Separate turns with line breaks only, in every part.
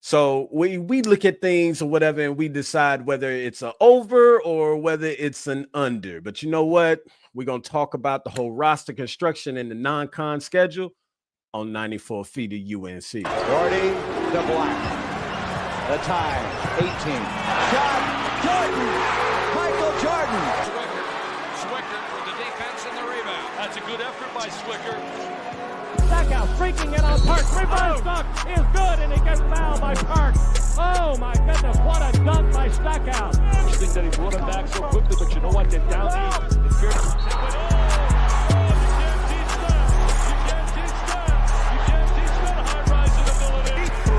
So we look at things or whatever, and we decide whether it's an over or whether it's an under. But you know what? We're going to talk about the whole roster construction and the non-con schedule on 94 feet of UNC.
Gordy to Black. The time, 18. Shot, Jordan! Michael Jordan!
Swicker with the defense and the rebound. That's a good effort by Swicker.
Stackout streaking in on Park. Rebound stock is good, and he gets fouled by Park. Oh my goodness, what a dunk by Stackout.
I think that he brought him back so quickly, but you know what? They're down east. It's fair to say, but you can't teach that. You can't teach that. You can't teach that high-rising ability. 3.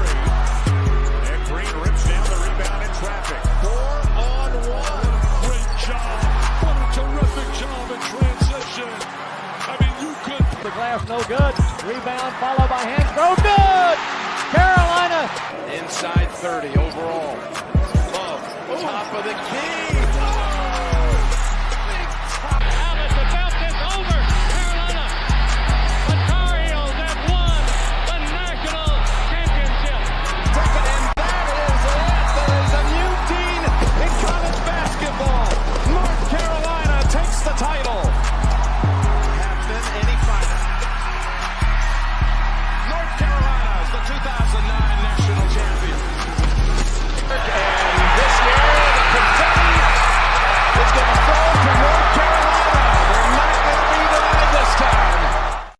And Green rips down the rebound in traffic. 4-on-1. Great job. What a terrific job in transition. I mean, you could.
The glass no good. Rebound followed by hand throw. Good! Carolina.
Inside 30 overall. Love, top of the key.
Alice about this over. Carolina. The Tar Heels have won the national championship.
And that is it. There is a new dean in college basketball. North Carolina takes the title. Captain, any final. North Carolina is the 2009 national champion. And this year, the confetti is going to fall to North Carolina. They're not going to be denied this time.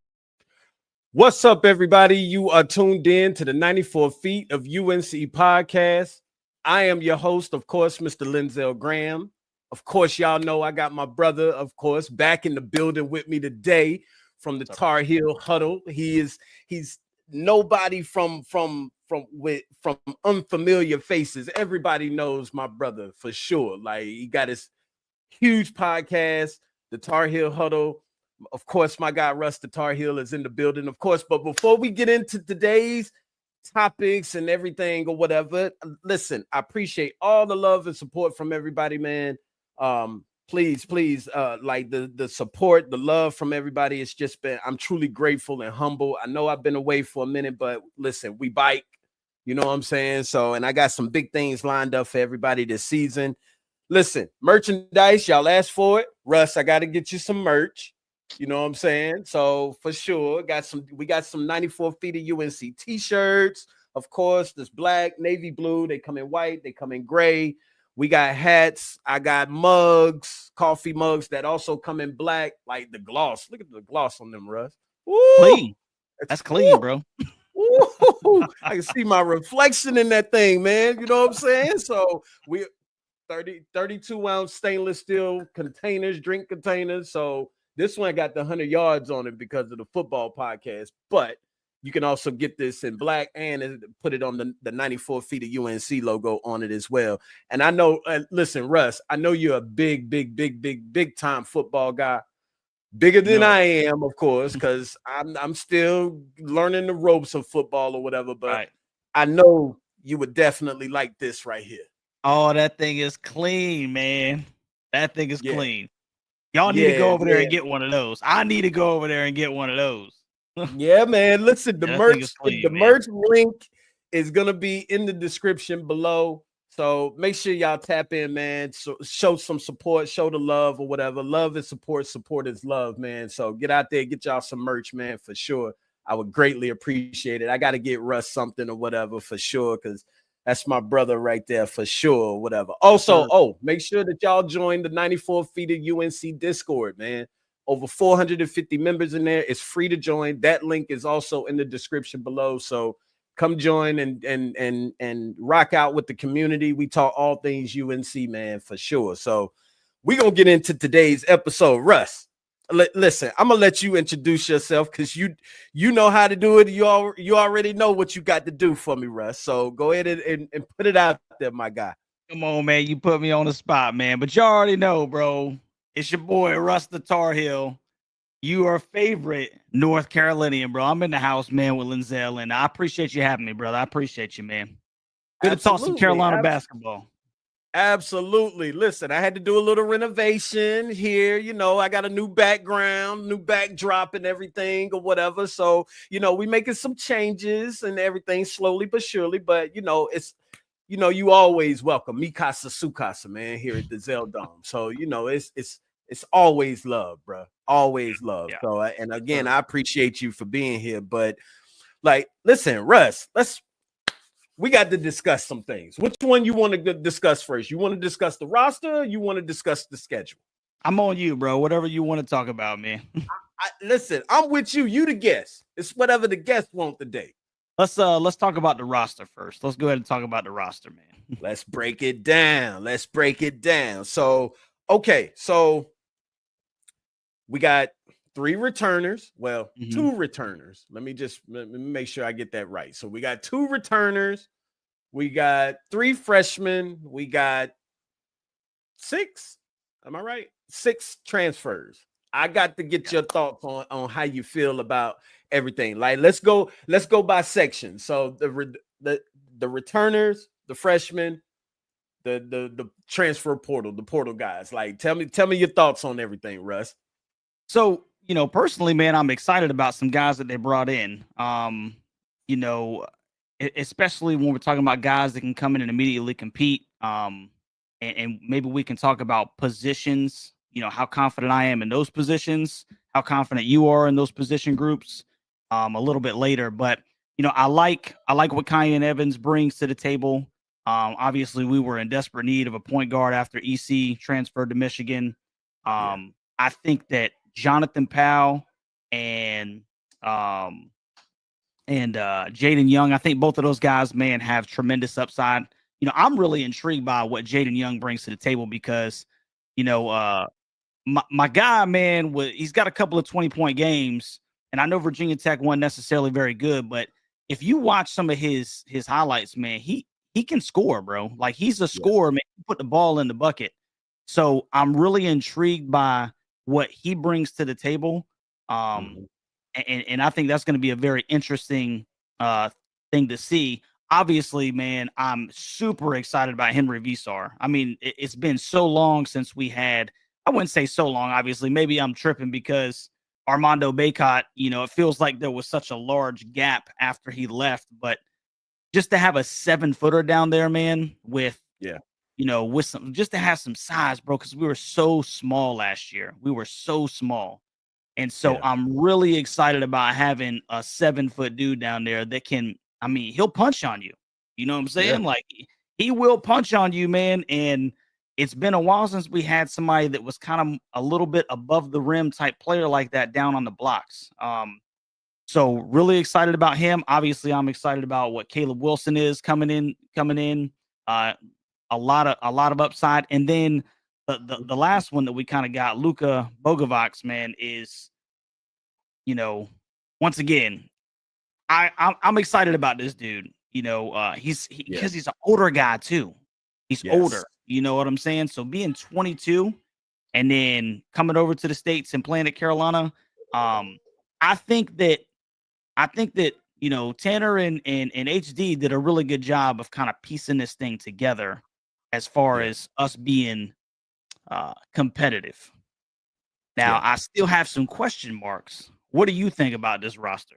What's up, everybody? You are tuned in to the 94 Feet of UNC podcast. I am your host, of course, Mr. Linzel Graham. Of course, y'all know I got my brother, of course, back in the building with me today from the Tar Heel Huddle. He's nobody from unfamiliar faces. Everybody knows my brother for sure. Like, he got his huge podcast, the Tar Heel Huddle. Of course, my guy Russ, the Tar Heel, is in the building, of course. But before we get into today's topics and everything or whatever, listen, I appreciate all the love and support from everybody, man. Please, like the support, the love from everybody. It's just been, I'm truly grateful and humble. I know I've been away for a minute, but listen, we bike, you know what I'm saying? So, and I got some big things lined up for everybody this season. Listen, merchandise, y'all asked for it. Russ, I got to get you some merch. You know what I'm saying? So for sure, we got some 94 feet of UNC t-shirts. Of course, there's black, navy blue. They come in white, they come in gray. We got hats. I got mugs, coffee mugs that also come in black, like the gloss. Look at the gloss on them, Russ.
Woo! Clean. That's clean, bro.
I can see my reflection in that thing, man. You know what I'm saying? So we 32 ounce stainless steel containers, drink containers. So this one got the 100 yards on it because of the football podcast, but you can also get this in black and put it on the 94 feet of UNC logo on it as well. And I know, listen, Russ, I know you're a big time football guy, bigger than I am, of course, because I'm still learning the ropes of football or whatever. But right. I know you would definitely like this right here.
Oh, that thing is clean, man. That thing is clean. Y'all need to go over there and get one of those. I need to go over there and get one of those.
Yeah, man. Listen, the merch link is gonna be in the description below. So make sure y'all tap in, man. So show some support, show the love or whatever. Love is support, support is love, man. So get out there, get y'all some merch, man, for sure. I would greatly appreciate it. I got to get Russ something or whatever for sure, because that's my brother right there for sure, whatever. Also, make sure that y'all join the 94 feet of UNC Discord, man. Over 450 members in there. It's free to join. That link is also in the description below. So come join and rock out with the community. We talk all things UNC, man, for sure. So we're going to get into today's episode. Russ, listen, I'm going to let you introduce yourself because you know how to do it. You already know what you got to do for me, Russ. So go ahead and put it out there, my guy.
Come on, man. You put me on the spot, man. But you already know, bro. It's your boy, Russ the Tar Heel. You are favorite North Carolinian, bro. I'm in the house, man, with Linzel, and I appreciate you having me, brother. I appreciate you, man. Good to talk some Carolina basketball.
Absolutely. Listen, I had to do a little renovation here. You know, I got a new background, new backdrop and everything or whatever. So, you know, we making some changes and everything slowly but surely. But, you know, it's, you know, you always welcome Mikasa Sukasa, man, here at the Zell Dome. So, you know, it's always love, bro. Always love.
Yeah.
So, and again, I appreciate you for being here. But like, listen, Russ, we got to discuss some things. Which one you want to discuss first? You want to discuss the roster? Or you want to discuss the schedule?
I'm on you, bro. Whatever you want to talk about, man.
Listen, I'm with you. You the guest. It's whatever the guest want today.
Let's talk about the roster first. Let's go ahead and talk about the roster, man.
Let's break it down. Let's break it down. So, okay, so we got 3 returners. Well, 2 returners. Let me make sure I get that right. So we got 2 returners. We got 3 freshmen. We got 6. Am I right? 6 transfers. I got to get your thoughts on how you feel about everything. Like, let's go by section. So the returners, the freshmen, the transfer portal, the portal guys. Like, tell me your thoughts on everything, Russ.
So, you know, personally, man, I'm excited about some guys that they brought in. You know, especially when we're talking about guys that can come in and immediately compete. And maybe we can talk about positions, you know, how confident I am in those positions, how confident you are in those position groups a little bit later. But, you know, I like what Kyan Evans brings to the table. Obviously, we were in desperate need of a point guard after EC transferred to Michigan. I think that Jonathan Powell and Jaden Young, I think both of those guys, man, have tremendous upside. You know, I'm really intrigued by what Jaden Young brings to the table because, you know, my guy, man, he's got a couple of 20-point games, and I know Virginia Tech wasn't necessarily very good, but if you watch some of his highlights, man, he can score, bro. Like, he's a scorer, man. He put the ball in the bucket. So I'm really intrigued by what he brings to the table. And I think that's going to be a very interesting thing to see. Obviously, man, I'm super excited about Henry Visar. I mean, it's been so long since we had, I wouldn't say so long, obviously. Maybe I'm tripping because Armando Bacot, you know, it feels like there was such a large gap after he left. But just to have a 7-footer down there, man, with, you know, with some, just to have some size, bro, because we were so small last year. We were so small. And so I'm really excited about having a 7-foot dude down there that can, I mean, he'll punch on you. You know what I'm saying? Like, he will punch on you, man. And it's been a while since we had somebody that was kind of a little bit above the rim type player like that down on the blocks. So really excited about him. Obviously, I'm excited about what Caleb Wilson is coming in. A lot of upside. And then the last one that we kind of got, Luka Bogovac, man, is, you know, once again, I'm excited about this dude. You know, because he's an older guy too. He's older. You know what I'm saying? So being 22 and then coming over to the States and playing at Carolina, I think that you know, Tanner and HD did a really good job of kind of piecing this thing together as far as us being competitive. Now, I still have some question marks. What do you think about this roster?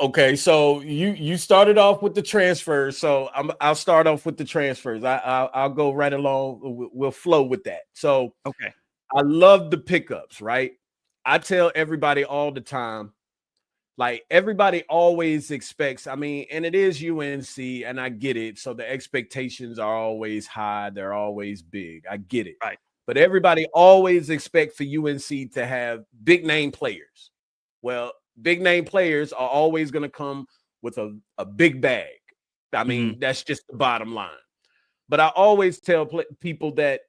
Okay, so you started off with the transfers, so I'll start off with the transfers. I'll go right along. We'll flow with that. So
okay,
I love the pickups, right? I tell everybody all the time, like, everybody always expects, I mean, and it is UNC, and I get it. So the expectations are always high. They're always big. I get it.
Right.
But everybody always expect for UNC to have big name players. Well, big name players are always going to come with a big bag. I mean, that's just the bottom line. But I always tell people that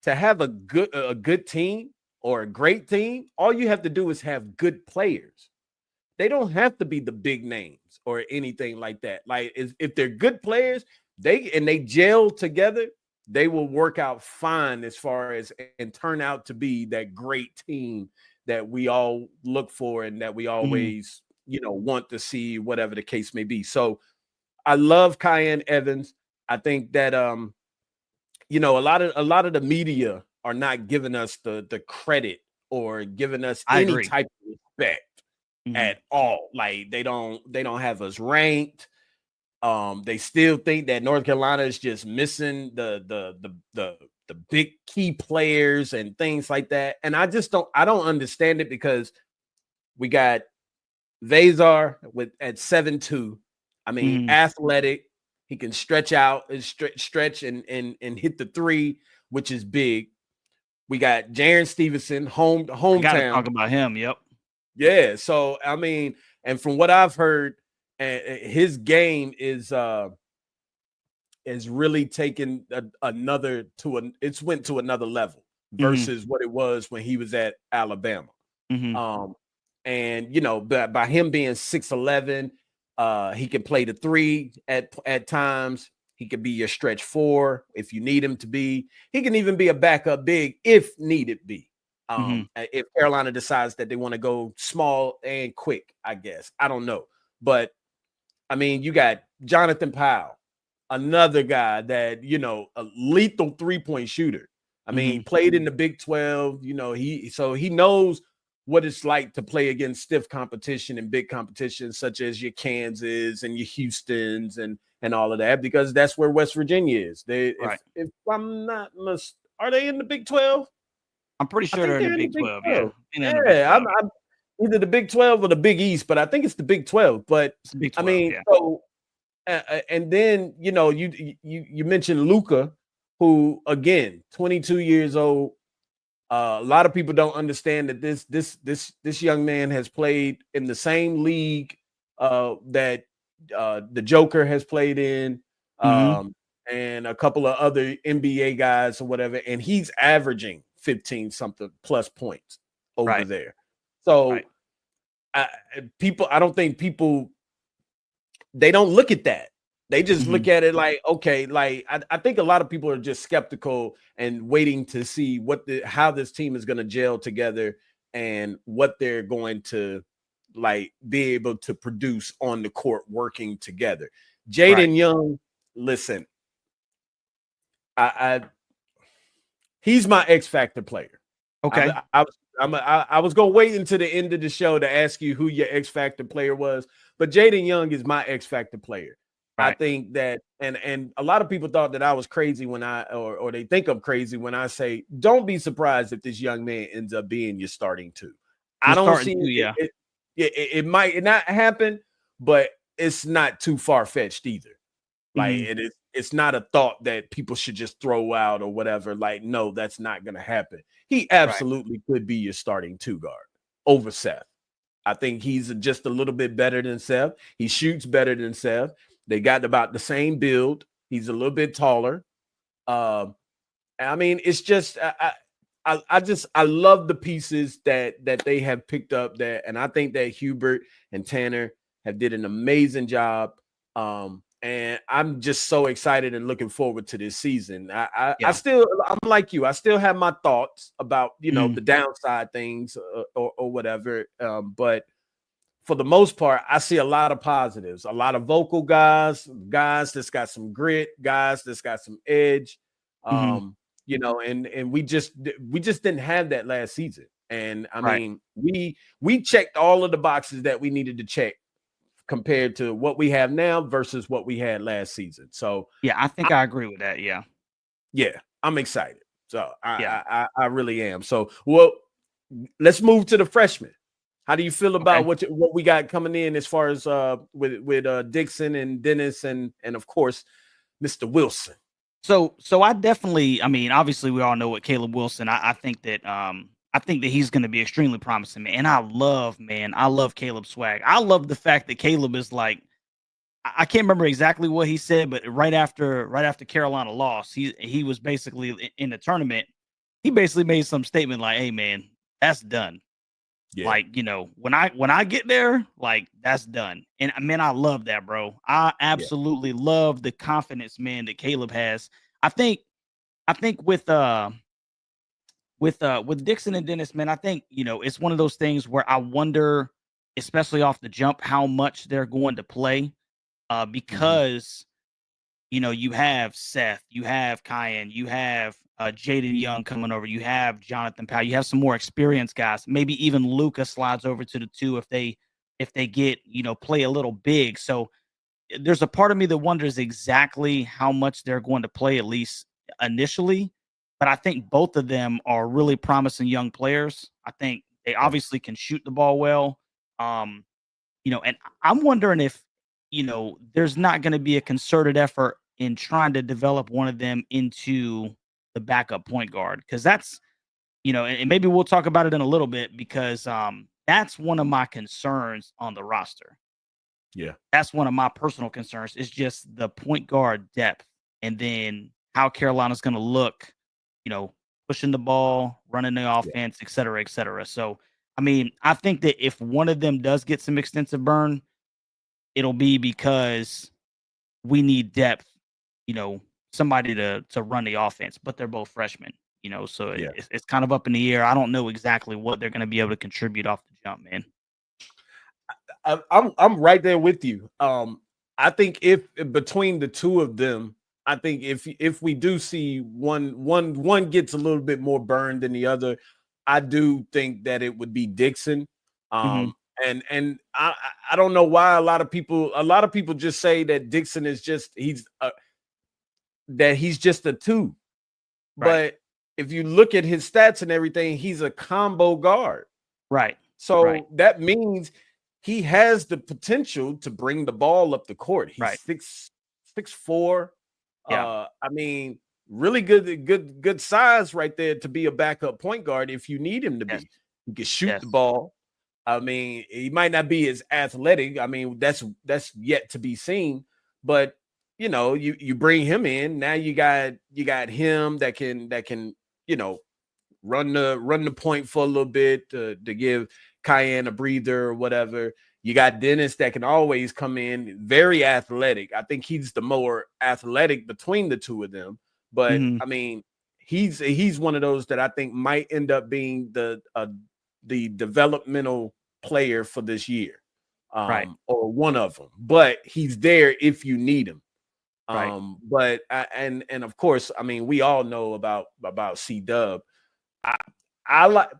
to have a good team or a great team, all you have to do is have good players. They don't have to be the big names or anything like that. Like, if they're good players, they gel together, they will work out fine as far as and turn out to be that great team that we all look for and that we always, you know, want to see, whatever the case may be. So I love Kyan Evans. I think that you know, a lot of the media are not giving us the credit or giving us
I
any
agree.
type of respect
Mhm.
at all. Like they don't have us ranked. They still think that North Carolina is just missing the big key players and things like that. And I don't understand it, because we got Vazar at 7'2". I mean,
Mhm.
athletic. He can stretch out and stretch and hit the three, which is big. We got Jaren Stevenson,
I gotta
hometown.
talk about him. Yep.
Yeah. So I mean, and from what I've heard, his game is really taken another it's went to another level versus what it was when he was at Alabama.
Mhm.
And you know, by him being 6'11", he can play the three at times. He could be your stretch four if you need him to be. He can even be a backup big if needed be. If Carolina decides that they want to go small and quick, I guess. I don't know. But I mean, you got Jonathan Powell, another guy that, you know, a lethal 3-point shooter. I mean, played in the Big 12, you know, he knows what it's like to play against stiff competition and big competition, such as your Kansas and your Houstons and all of that, because that's where West Virginia is.
Right.
If I'm not are they in the Big 12?
I'm pretty
I
sure
think
they're in the
they're in the
Big
Big
12.
12.
Yeah. In the Big
Yeah,
12.
I'm either the Big 12 or the Big East, but I think it's the Big 12. But
It's the Big
I
12.
mean,
Yeah.
so and then, you know, you mentioned Luka, who again, 22 years old. A lot of people don't understand that this young man has played in the same league that the Joker has played in,
Mhm.
and a couple of other NBA guys or whatever, and he's averaging 15 something plus points over
Right.
there. So
Right.
I don't think people, they don't look at that. They just look at it like, okay, like I think a lot of people are just skeptical and waiting to see how this team is going to gel together and what they're going to like be able to produce on the court working together. Jaden
Right.
Young, listen, he's my X Factor player.
Okay.
I was gonna wait until the end of the show to ask you who your X Factor player was, but Jaden Young is my X Factor player. I
Right.
think that, and a lot of people thought that I was crazy when or they think I'm crazy when I say, don't be surprised if this young man ends up being your starting two. I
You're
don't
starting
see
to, yeah.
it might not happen, but it's not too far fetched either. Like it's not a thought that people should just throw out or whatever. Like, no, that's not going to happen. He absolutely could be your starting two guard over Seth. I think he's just a little bit better than Seth. He shoots better than Seth. They got about the same build. He's a little bit taller. I mean, it's just I love the pieces that they have picked up there, and I think that Hubert and Tanner have did an amazing job. And I'm just so excited and looking forward to this season. I'm like you. I still have my thoughts about, you know, the downside things or whatever. But for the most part, I see a lot of positives, a lot of vocal guys that's got some grit, guys that's got some edge. You know, and we just didn't have that last season. And I mean, we checked all of the boxes that we needed to check compared to what we have now versus what we had last season. So
Yeah, I think I agree with that. Yeah.
yeah, I'm excited. So I really am. So well, let's move to the freshmen. How do you feel about what we got coming in as far as with Dixon and Dennis and of course Mr. Wilson?
So I definitely, I mean, obviously we all know what Caleb Wilson. I think that he's going to be extremely promising, man. And I love Caleb's swag. I love the fact that Caleb is like, I can't remember exactly what he said, but right after Carolina lost, he was basically in the tournament. He basically made some statement like, "Hey, man, that's done."
Yeah.
Like, you know, when I get there, like that's done. And man, I love that, bro. I absolutely love the confidence, man, that Caleb has. I think with Dixon and Dennis, man, I think, you know, it's one of those things where I wonder, especially off the jump, how much they're going to play. Because you have Seth, you have Kyan, you have Jaden Young coming over, you have Jonathan Powell, you have some more experienced guys. Maybe even Luca slides over to the 2 if they get, play a little big. So there's a part of me that wonders exactly how much they're going to play, at least initially. But I think both of them are really promising young players. I think they obviously can shoot the ball well. And I'm wondering if, there's not going to be a concerted effort in trying to develop one of them into the backup point guard. Because that's, and maybe we'll talk about it in a little bit, because that's one of my concerns on the roster.
Yeah.
That's one of my personal concerns, is just the point guard depth, and then how Carolina's going to look, pushing the ball, running the offense, et cetera, et cetera. So, I mean, I think that if one of them does get some extensive burn, it'll be because we need depth, somebody to run the offense, but they're both freshmen, so it's kind of up in the air. I don't know exactly what they're going to be able to contribute off the jump, man.
I'm right there with you. I think if between the two of them, I think if we do see one gets a little bit more burned than the other, I do think that it would be Dixon. And I don't know why a lot of people just say that Dixon is just he's just a 2. Right. But if you look at his stats and everything, he's a combo guard.
Right.
So that means he has the potential to bring the ball up the court. He's 6'4".
Yeah.
I mean, really good size right there to be a backup point guard if you need him to be. He can shoot the ball. I mean, he might not be as athletic. I mean, that's yet to be seen. But you bring him in, now you got him that can run the point for a little bit to give Cayenne a breather or whatever. You got Dennis that can always come in, very athletic. I think he's the more athletic between the two of them. But I mean, he's one of those that I think might end up being the developmental player for this year, or one of them. But he's there if you need him. But and of course, I mean, we all know about C-Dub. I like.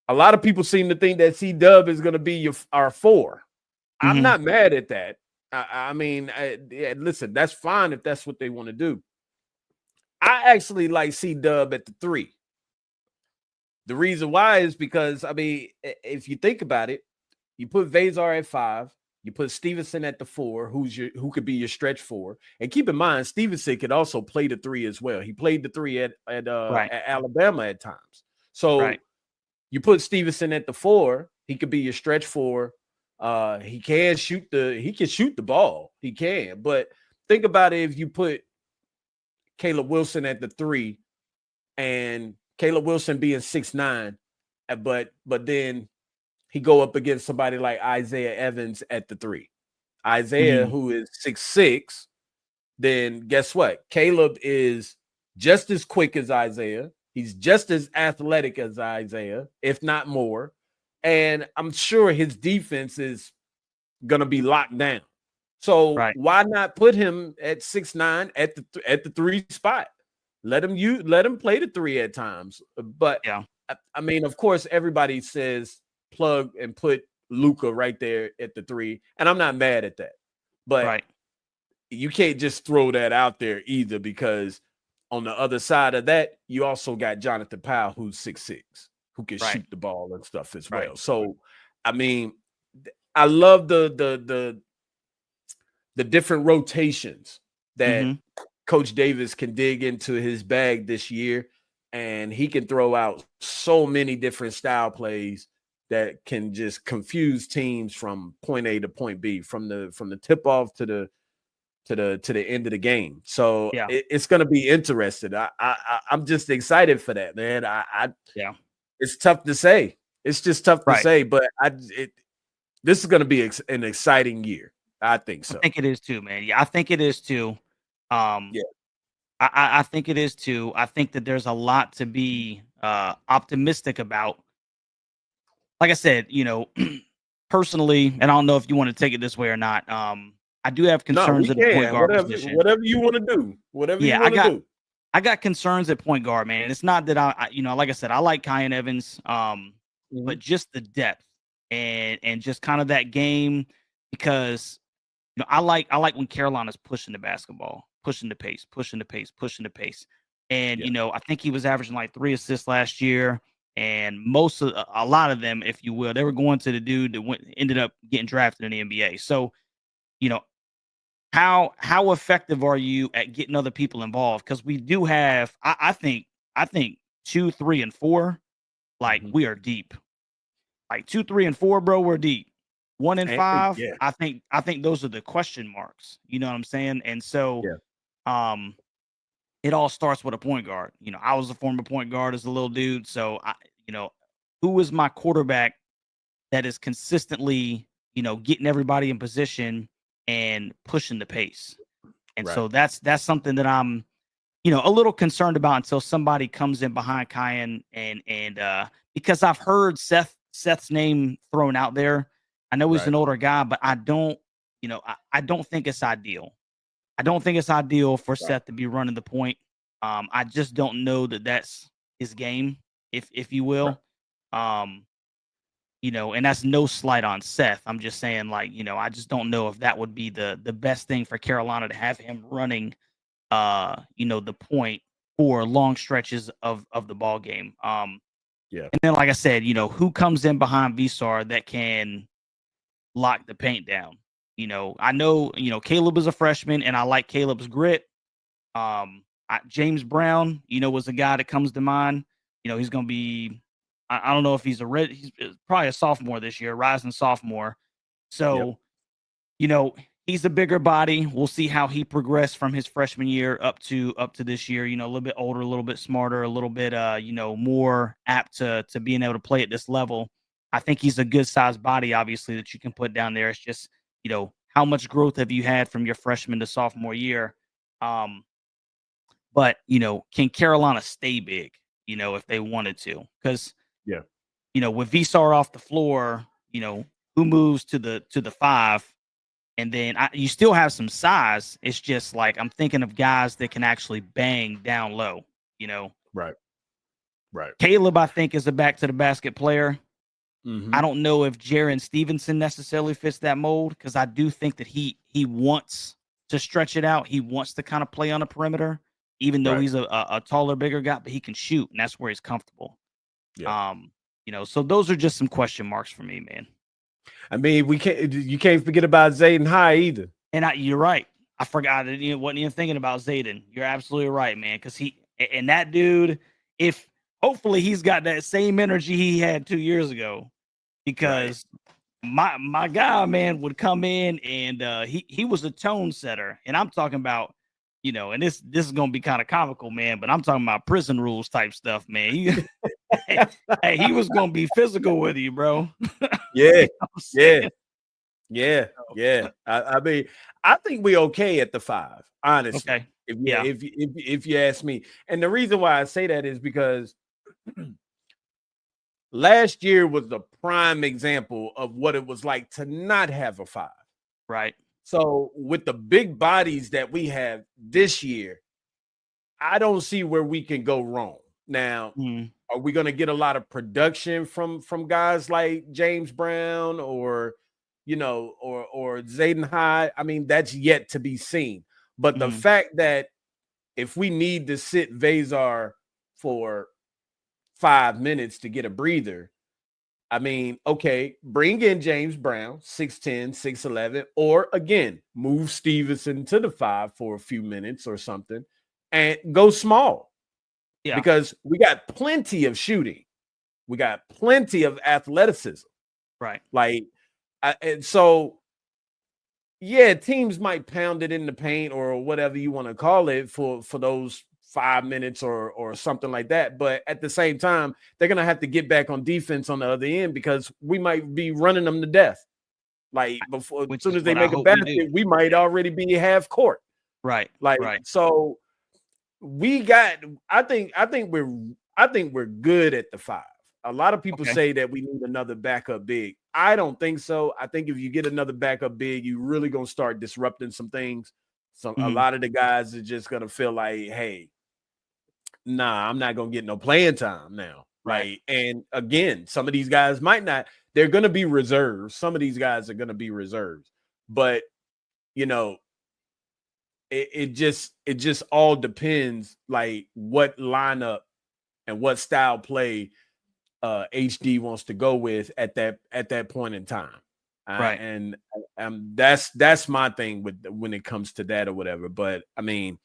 A lot of people seem to think that C-Dub is going to be our 4. I'm not mad at that. I mean, listen, that's fine if that's what they want to do. I actually like C-Dub at the 3. The reason why is because, I mean, if you think about it, you put Vazar at 5, you put Stevenson at the 4, who could be your stretch 4. And keep in mind, Stevenson could also play the 3 as well. He played the 3 at Alabama at times. So you put Stevenson at the 4, he could be your stretch 4. He can shoot the ball. He can. But think about it, if you put Caleb Wilson at the 3, and Caleb Wilson being 6'9", but then he go up against somebody like Isaiah Evans at the 3. Isaiah, who is 6'6", then guess what? Caleb is just as quick as Isaiah. He's just as athletic as Isaiah, if not more. And I'm sure his defense is going to be locked down. So why not put him at 6'9" at the 3 spot? Let him play the 3 at times. But I mean, of course, everybody says plug and put Luka right there at the 3, and I'm not mad at that. But you can't just throw that out there either, because on the other side of that, you also got Jonathan Powell, who's 6'6", who can shoot the ball and stuff as well. So, I mean, I love the different rotations that Coach Davis can dig into his bag this year, and he can throw out so many different style plays that can just confuse teams from point A to point B, from the tip off to the end of the game. So it's going to be interesting. I'm just excited for that, man. It's tough to say. It's just tough to say, but this is going to be an exciting year. I think so.
I think it is too, man. Yeah, I think it is too. I think it is too. I think that there's a lot to be optimistic about. Like I said, personally, and I don't know if you want to take it this way or not. I do have
No,
concerns
we
at the point
can.
guard
Whatever,
position.
whatever you want to do. Whatever
Yeah,
you want to do.
I got concerns at point guard, man. It's not that like I said, I like Kyan Evans, but just the depth and just kind of that game because I like when Carolina's pushing the basketball, pushing the pace, pushing the pace, pushing the pace. And I think he was averaging like 3 assists last year, and a lot of them, if you will, they were going to the dude that ended up getting drafted in the NBA. So, how effective are you at getting other people involved? Because we do have, I think 2, 3, and 4, like we are deep. Like 2, 3, and 4, bro, we're deep. 1 and 5,
yeah.
I think those are the question marks. You know what I'm saying? And so, it all starts with a point guard. I was a former point guard as a little dude, so who is my quarterback that is consistently, getting everybody in position and pushing the pace. And so that's something that I'm, a little concerned about until somebody comes in behind Kyan and because I've heard Seth's name thrown out there. I know he's an older guy, but I don't think it's ideal. I don't think it's ideal for Seth to be running the point. I just don't know that that's his game, if you will. And that's no slight on Seth. I'm just saying, like, I just don't know if that would be the best thing for Carolina to have him running, the point for long stretches of the ball game. And then, like I said, who comes in behind Visar that can lock the paint down? I know, Caleb is a freshman, and I like Caleb's grit. James Brown, was a guy that comes to mind. He's going to be. I don't know if he's he's probably a sophomore this year, rising sophomore. So, he's a bigger body. We'll see how he progressed from his freshman year up to this year. A little bit older, a little bit smarter, a little bit, more apt to being able to play at this level. I think he's a good sized body, obviously, that you can put down there. It's just, how much growth have you had from your freshman to sophomore year? But, can Carolina stay big, if they wanted to? Because, with Visar off the floor, who moves to the 5? And then you still have some size. It's just like I'm thinking of guys that can actually bang down low,
Right.
Caleb, I think, is a back to the basket player. I don't know if Jaron Stevenson necessarily fits that mold because I do think that he wants to stretch it out. He wants to kind of play on the perimeter, even though he's a taller, bigger guy, but he can shoot, and that's where he's comfortable. So those are just some question marks for me, man.
I mean, you can't forget about Zayden High either.
And you're right. I forgot. I wasn't even thinking about Zayden. You're absolutely right, man. Because that dude, hopefully he's got that same energy he had 2 years ago. Because my guy, man, would come in and he was a tone setter. And I'm talking about, and this is gonna be kind of comical, man, but I'm talking about prison rules type stuff, man. He was gonna be physical with you, bro.
Yeah. I mean, I think we're okay at the 5, honestly.
Okay.
If you ask me. And the reason why I say that is because last year was the prime example of what it was like to not have a 5.
Right.
So with the big bodies that we have this year, I don't see where we can go wrong. Now, are we going to get a lot of production from guys like James Brown or Zayden High? I mean, that's yet to be seen. But the fact that if we need to sit Vazar for 5 minutes to get a breather, I mean, okay, bring in James Brown, 6'10", 6'11", or again, move Stevenson to the 5 for a few minutes or something and go small. Yeah. Because we got plenty of shooting. We got plenty of athleticism.
Right.
And so, yeah, teams might pound it in the paint or whatever you want to call it for those 5 minutes or something like that. But at the same time, they're going to have to get back on defense on the other end because we might be running them to death. As soon as they make a basket, we might already be half court.
Right.
So I think we're good at the 5. a lot of people
Okay.
say that we need another backup big. I don't think so. I think if you get another backup big, you really gonna start disrupting some things. A lot of the guys are just gonna feel like, hey, nah, I'm not gonna get no playing time now.
Right.
Like, and again, some of these guys might not, they're gonna be reserves. Some of these guys are gonna be reserves, but you know, it just all depends like what lineup and what style play HD wants to go with at that point in time.
Right.
And that's my thing with when it comes to that or whatever. But I mean,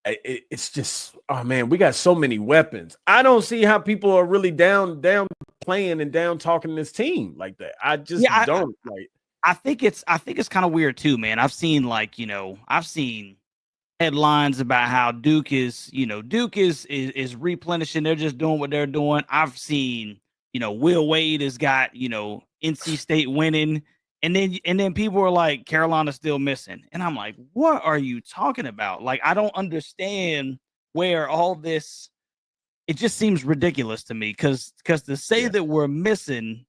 it's just, oh man, we got so many weapons. I don't see how people are really down playing and down talking this team like that. I just don't like.
I think it's kind of weird too, man. I've seen headlines about how Duke is replenishing. They're just doing what they're doing. I've seen, Will Wade has got, NC State winning. And then people are like, Carolina's still missing. And I'm like, what are you talking about? Like, I don't understand where all this, it just seems ridiculous to me. Cause to say that we're missing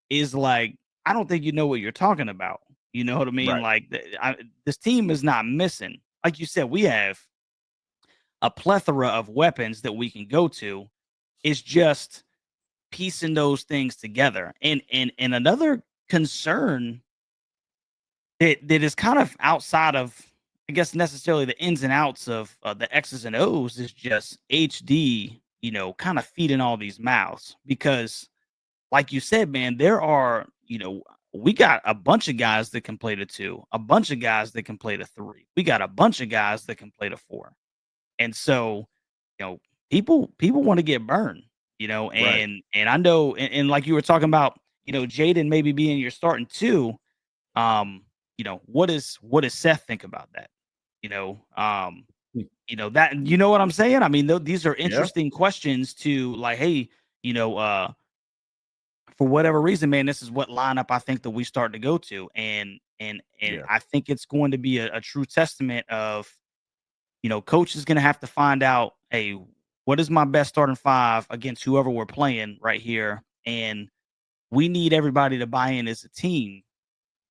is like, I don't think you know what you're talking about. You know what I mean?
Right.
Like this team is not missing. Like you said, we have a plethora of weapons that we can go to. It's just piecing those things together. And another concern that is kind of outside of, I guess, necessarily the ins and outs of the X's and O's is just HD, kind of feeding all these mouths. Because like you said, man, there are, we got a bunch of guys that can play the 2, a bunch of guys that can play the 3. We got a bunch of guys that can play the 4. And so, people want to get burned, and I know, and like you were talking about, Jaden maybe being your starting 2. What does Seth think about that? That, you know what I'm saying? I mean, these are interesting questions to like, hey, for whatever reason, man, this is what lineup I think that we start to go to. And I think it's going to be a true testament of, coach is going to have to find out, hey, what is my best starting 5 against whoever we're playing right here? And we need everybody to buy in as a team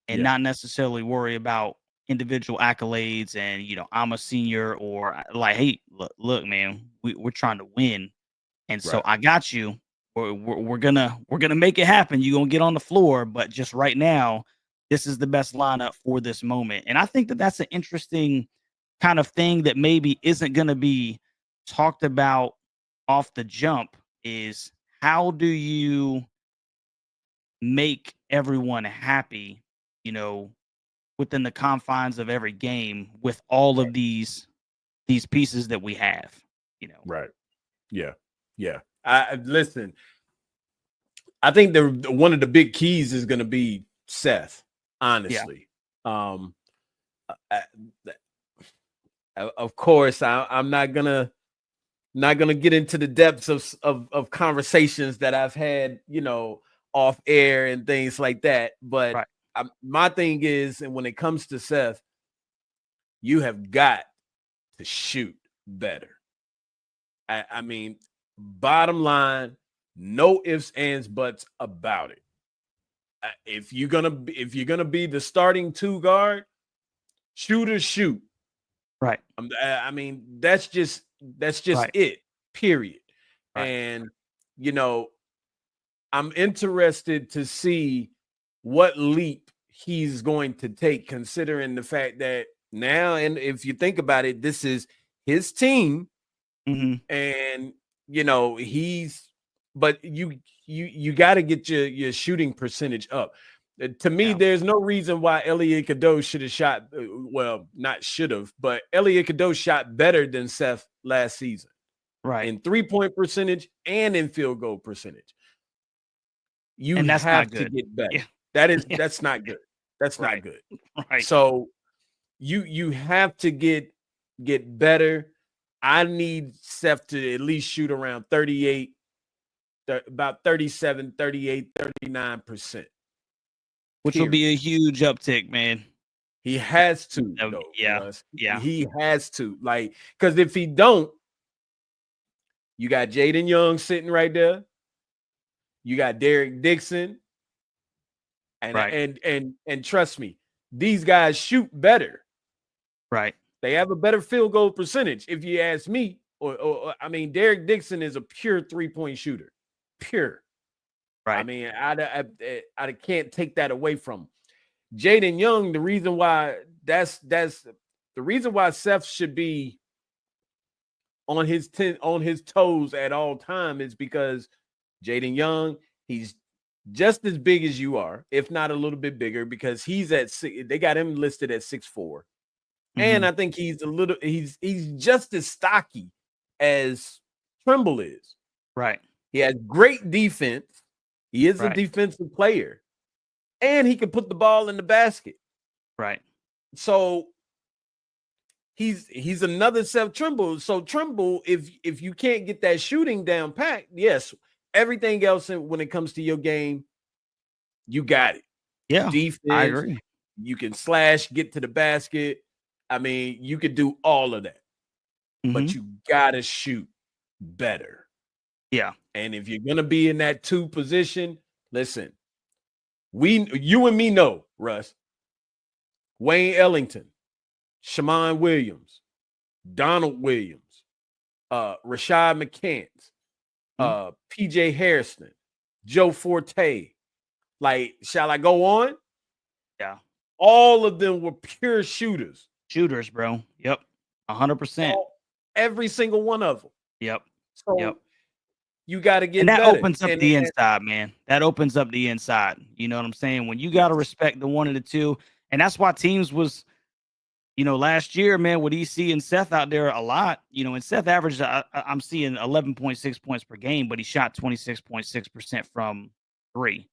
and not necessarily worry about individual accolades and, I'm a senior or like, hey, look, man, we're trying to win. And so I got you. We're gonna make it happen. You're gonna get on the floor, but just right now, this is the best lineup for this moment. And I think that that's an interesting kind of thing that maybe isn't gonna be talked about off the jump. Is how do you make everyone happy? Within the confines of every game, with all of these pieces that we have.
Right. Yeah. I listen. I think one of the big keys is going to be Seth. Honestly, of course, I'm not gonna get into the depths of conversations that I've had, off air and things like that. But my thing is, and when it comes to Seth, you have got to shoot better. I mean, bottom line, no ifs, ands, buts about it. If you're gonna be the starting 2 guard, shoot.
Right.
I mean, that's just it. Period.
Right.
And I'm interested to see what leap he's going to take, considering the fact that now, and if you think about it, this is his team, and but you got to get your shooting percentage up. To me, there's no reason why Elliot Cadeau should have shot. Well, not should have, but Elliot Cadeau shot better than Seth last season,
right?
In 3-point percentage and in field goal percentage.
And that's
have
not good.
To get better.
Yeah.
That's not good. That's not good.
Right.
So you have to get better. I need Seth to at least shoot around 38, about 37, 38, 39%.
Which will be a huge uptick, man.
He has to, though.
Yeah.
He has to. Like, because if he don't, you got Jaden Young sitting right there. You got Derek Dixon. And
Right.
and trust me, these guys shoot better.
Right.
They have a better field goal percentage, if you ask me. Or I mean, Derek Dixon is a pure 3-point shooter. Pure. I
Right.
mean, I can't take that away from him. Jaden Young, the reason why that's the reason why Seth should be on his toes at all time is because Jaden Young, he's just as big as you are, if not a little bit bigger, because he's at they got him listed at 6'4". And I think he's just as stocky as Trimble is.
Right.
He has great defense. He is
Right.
a defensive player. And he can put the ball in the basket.
Right.
So he's another Seth Trimble. So Trimble, if you can't get that shooting down pat, yes, everything else when it comes to your game, you got it.
Yeah.
Defense,
I agree.
You can slash, get to the basket. I mean, you could do all of that. But you gotta shoot better.
Yeah.
And if you're gonna be in that 2 position, listen, you and me know, Russ, Wayne Ellington, Shammond Williams, Donald Williams, Rashad McCants, PJ Harrison, Joe Forte. Like, shall I go on?
Yeah.
All of them were pure shooters.
Shooters, bro. Yep. 100%.
Every single one of them.
Yep.
So you got to get
and that
better.
opens up the inside, man. That opens up the inside. You know what I'm saying? When you got to respect the 1 and the 2, and that's why teams was, last year, man, with EC and Seth out there a lot, and Seth averaged, I'm seeing 11.6 points per game, but he shot 26.6% from 3.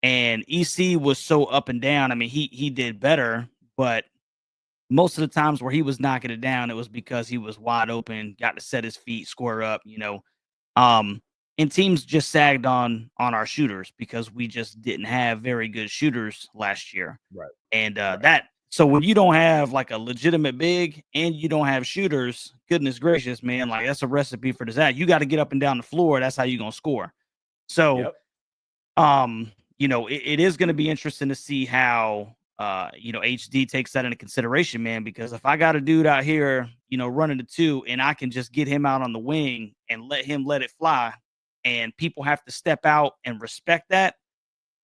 And EC was so up and down. I mean, he did better, but most of the times where he was knocking it down, it was because he was wide open, got to set his feet, square up, and teams just sagged on our shooters because we just didn't have very good shooters last year.
Right.
And so when you don't have like a legitimate big and you don't have shooters, goodness gracious, man, like that's a recipe for disaster. You got to get up and down the floor. That's how you're going to score. So, it is going to be interesting to see how, HD takes that into consideration, man, because if I got a dude out here, running the 2 and I can just get him out on the wing and let it fly and people have to step out and respect that.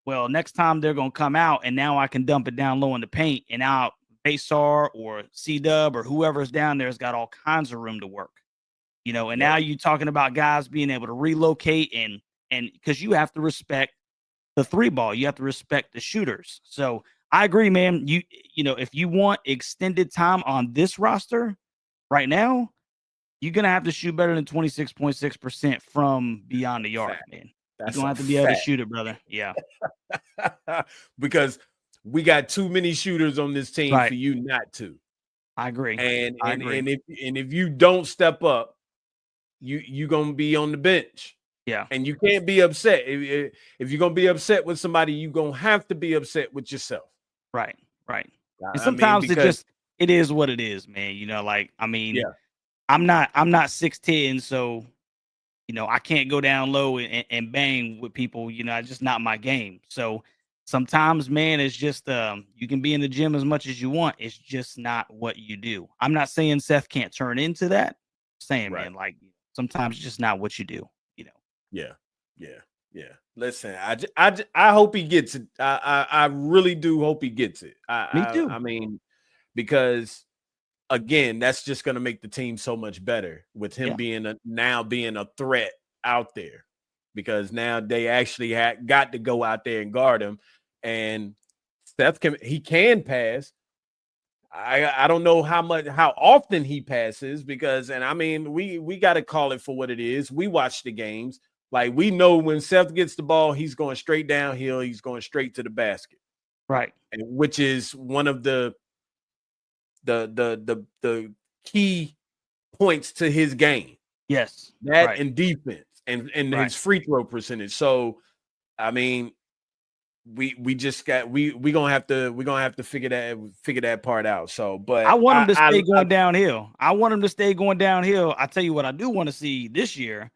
Well, next time they're going to come out and now I can dump it down low in the paint and out Baysar or C-Dub or whoever's down there has got all kinds of room to work, and now you're talking about guys being able to relocate and because you have to respect the 3 ball, you have to respect the shooters. So I agree, man. If you want extended time on this roster right now, you're going to have to shoot better than 26.6% from beyond the yard, man. You're going to have to be able to shoot it, brother. Yeah.
Because we got too many shooters on this team for you not to.
I agree.
And
I agree.
if you don't step up, you're going to be on the bench.
Yeah.
And you can't be upset. If you're going to be upset with somebody, you're going to have to be upset with yourself.
Right. And sometimes it is what it is, man. I'm not 6'10", so I can't go down low and bang with people. It's just not my game. So sometimes, man, it's just you can be in the gym as much as you want. It's just not what you do. I'm not saying Seth can't turn into that. I'm saying, man, like sometimes it's just not what you do.
Yeah. Listen, I hope he gets it. I really do hope he gets it.
Me too.
I mean, because again, that's just going to make the team so much better with him being a threat out there, because now they actually got to go out there and guard him. And Steph can pass. I don't know how often he passes, because, and I mean, we got to call it for what it is. We watch the games. Like, we know when Seth gets the ball, he's going straight downhill. He's going straight to the basket.
Right.
And which is one of the key points to his game.
Yes.
That and defense and his free throw percentage. So, I mean, we gonna have to figure that part out. So, but
I want him to stay going downhill. I want him to stay going downhill. I tell you what, I do want to see this year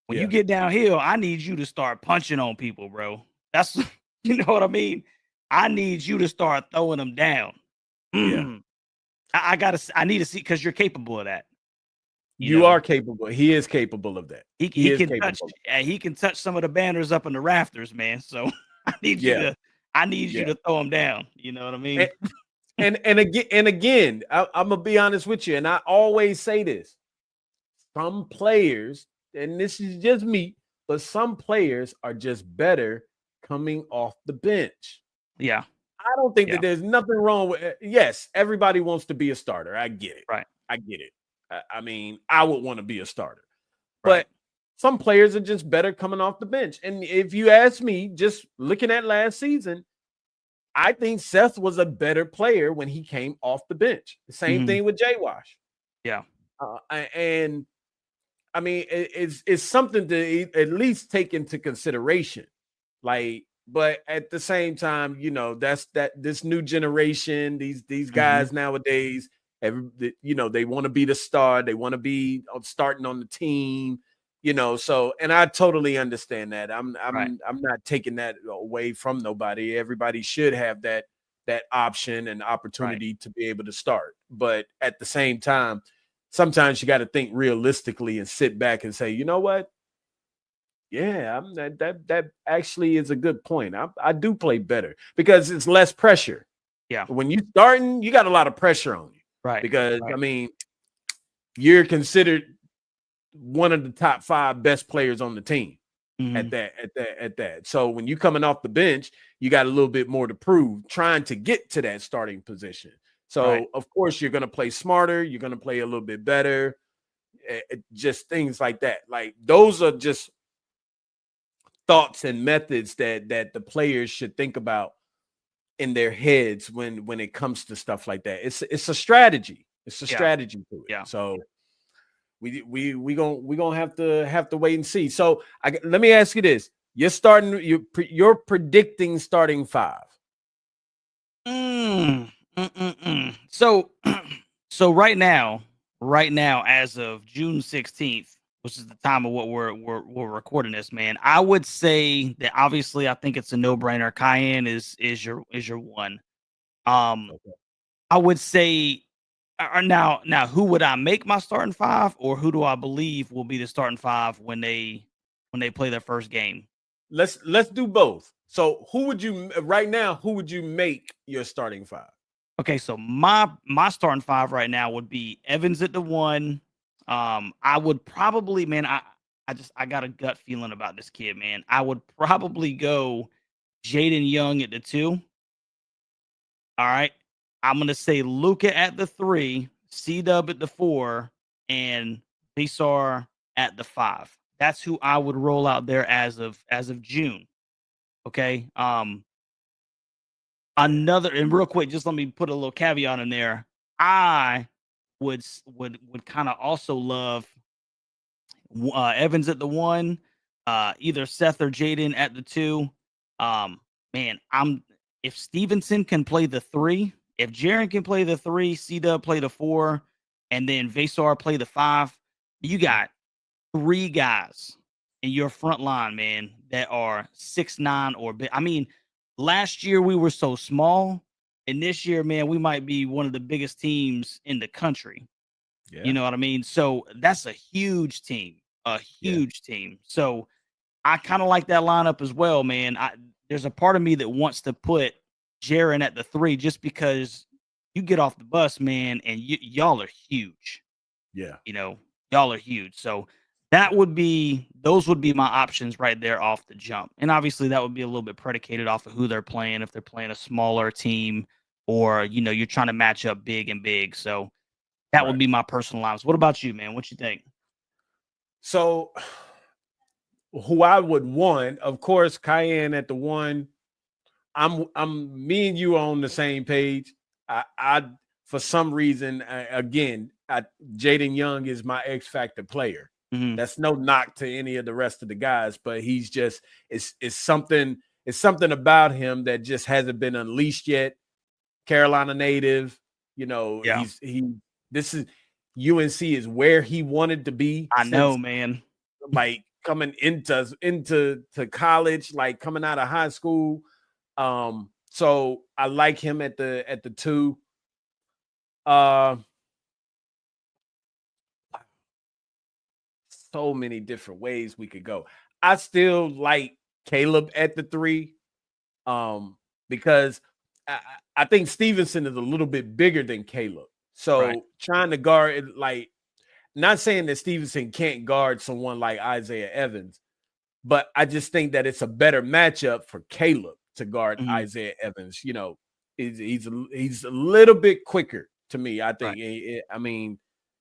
When you get downhill, I need you to start punching on people, bro. That's you know what I mean. I need you to start throwing them down.
Yeah.
I need to see because you're capable of that.
You are capable. He is capable of that.
He
is
can
capable.
touch. He can touch some of the banners up in the rafters, man. So I need you to throw them down. You know what I mean?
And again, I'm gonna be honest with you, and I always say this: some players, and this is just me, but some players are just better coming off the bench.
Yeah.
I don't think that there's nothing wrong with it. Yes, everybody wants to be a starter. I get it.
Right.
I get it. I mean, I would want to be a starter.
Right.
But some players are just better coming off the bench. And if you ask me, just looking at last season, I think Seth was a better player when he came off the bench. The same thing with Jay Wash.
Yeah.
And I mean, it's something to at least take into consideration. Like, but at the same time, you know, this new generation, these guys nowadays, they want to be the star. They want to be starting on the team, you know. So, and I totally understand that. I'm not taking that away from nobody. Everybody should have that option and opportunity to be able to start. But at the same time, sometimes you got to think realistically and sit back and say, you know what? Yeah, that actually is a good point. I do play better because it's less pressure.
Yeah.
When you starting, you got a lot of pressure on you.
Right.
Because I mean, you're considered one of the top 5 best players on the team at that. So when you're coming off the bench, you got a little bit more to prove trying to get to that starting position. So of course you're going to play smarter. You're going to play a little bit better. Just things like that. Like those are just thoughts and methods that the players should think about in their heads when it comes to stuff like that. It's a strategy. It's a strategy to it.
Yeah.
So we gonna have to wait and see. So let me ask you this: you're predicting starting 5.
So right now, as of June 16th, which is the time of what we're recording this, man, I would say that obviously I think it's a no-brainer. Cayenne is your one. I would say now who would I make my starting 5, or who do I believe will be the starting 5 when they play their first game?
Let's do both. So who would you make your starting 5?
Okay, so my starting 5 right now would be Evans at the 1. I would probably, man, I got a gut feeling about this kid, man. I would probably go Jaden Young at the 2. All right. I'm gonna say Luka at the 3, C-Dub at the 4, and Visar at the 5. That's who I would roll out there as of June. Okay. Another, and real quick, just let me put a little caveat in there. I would kind of also love Evans at the 1, either Seth or Jaden at the 2. Man, if Stevenson can play the 3, if Jaren can play the 3, C-Dub play the 4, and then Vasar play the 5, you got 3 guys in your front line, man, that are 6'9" or big. I mean, last year we were so small, and this year, man, we might be one of the biggest teams in the country. Yeah. You know what I mean? So that's a huge team, team. So I kind of like that lineup as well, man. There's a part of me that wants to put Jaren at the 3 just because you get off the bus, man, and y'all are huge.
Yeah.
You know, y'all are huge. So those would be my options right there off the jump. And obviously that would be a little bit predicated off of who they're playing, if they're playing a smaller team or, you know, you're trying to match up big and big. So that would be my personal lines. What about you, man? What you think?
So who I would want, of course, Cayenne at the 1. Me and you are on the same page. I for some reason, Jaden Young is my X Factor player. That's no knock to any of the rest of the guys, but he's just it's something about him that just hasn't been unleashed yet. Carolina native, you know, this is UNC is where he wanted to be.
I know, man.
Like coming into college, like coming out of high school. So I like him at the 2. So many different ways we could go. I still like Caleb at the 3, because I think Stevenson is a little bit bigger than Caleb. So trying to guard, like, not saying that Stevenson can't guard someone like Isaiah Evans, but I just think that it's a better matchup for Caleb to guard Isaiah Evans. You know, he's a little bit quicker to me. I think. I mean,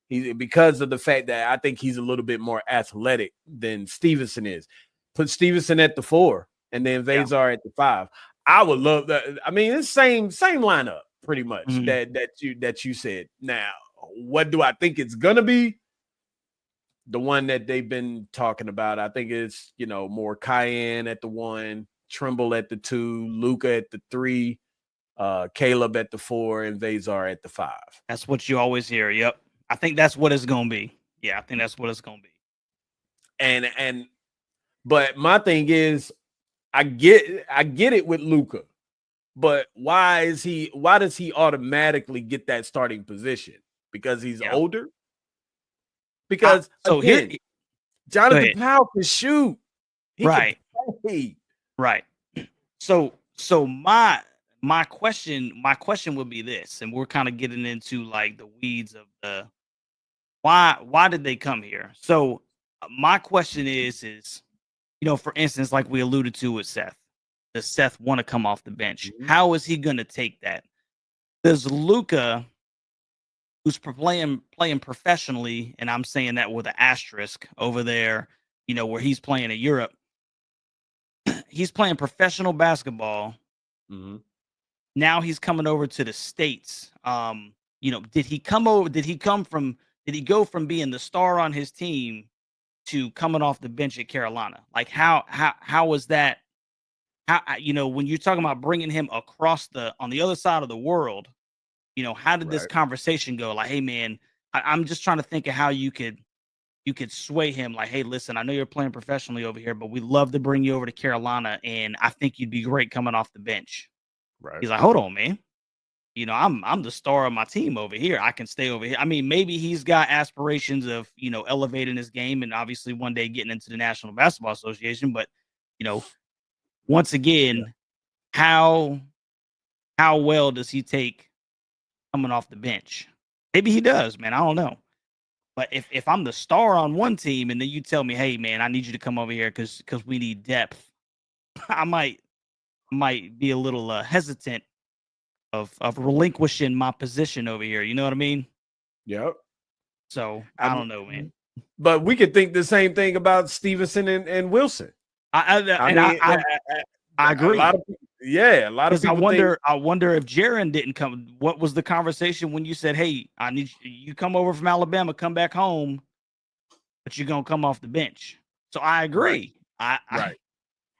because of the fact that I think he's a little bit more athletic than Stevenson is. Put Stevenson at the 4, and then Vazar at the 5. I would love that. I mean, it's same lineup pretty much that you said. Now, what do I think it's gonna be? The one that they've been talking about, I think it's, you know, more Cayenne at the 1, Trimble at the 2, Luka at the 3, Caleb at the 4, and Vazar at the 5.
That's what you always hear. Yep. I think that's what it's going to be. Yeah, I think that's what it's going to be.
But my thing is, I get it with Luka, but why does he automatically get that starting position? Because he's older? Because Jonathan Powell can shoot. He can play.
Right. So my question would be this, and we're kind of getting into like the weeds of the why did they come here? So my question is, you know, for instance, like we alluded to with Seth, does Seth want to come off the bench? How is he going to take that? Does Luka, who's playing professionally, and I'm saying that with an asterisk over there, you know, where he's playing in Europe, he's playing professional basketball. Now he's coming over to the States. You know, did he go from being the star on his team to coming off the bench at Carolina? Like how was that? How, you know, when you're talking about bringing him across on the other side of the world, you know, how did this conversation go? Like, hey man, I'm just trying to think of how you could sway him. Like, hey, listen, I know you're playing professionally over here, but we'd love to bring you over to Carolina, and I think you'd be great coming off the bench.
Right.
He's like, hold on, man. You know, I'm the star of my team over here. I can stay over here. I mean, maybe he's got aspirations of, you know, elevating his game and obviously one day getting into the National Basketball Association. But, you know, once again, how well does he take coming off the bench? Maybe he does, man. I don't know. But if I'm the star on one team and then you tell me, hey, man, I need you to come over here because we need depth, I might be a little hesitant of relinquishing my position over here. You know what I mean?
Yep.
So I don't know, man.
But we could think the same thing about Stevenson and Wilson.
I agree.
A lot of people.
I wonder if Jaren didn't come. What was the conversation when you said, "Hey, I need you come over from Alabama, come back home, but you're gonna come off the bench?" So I agree.
Right.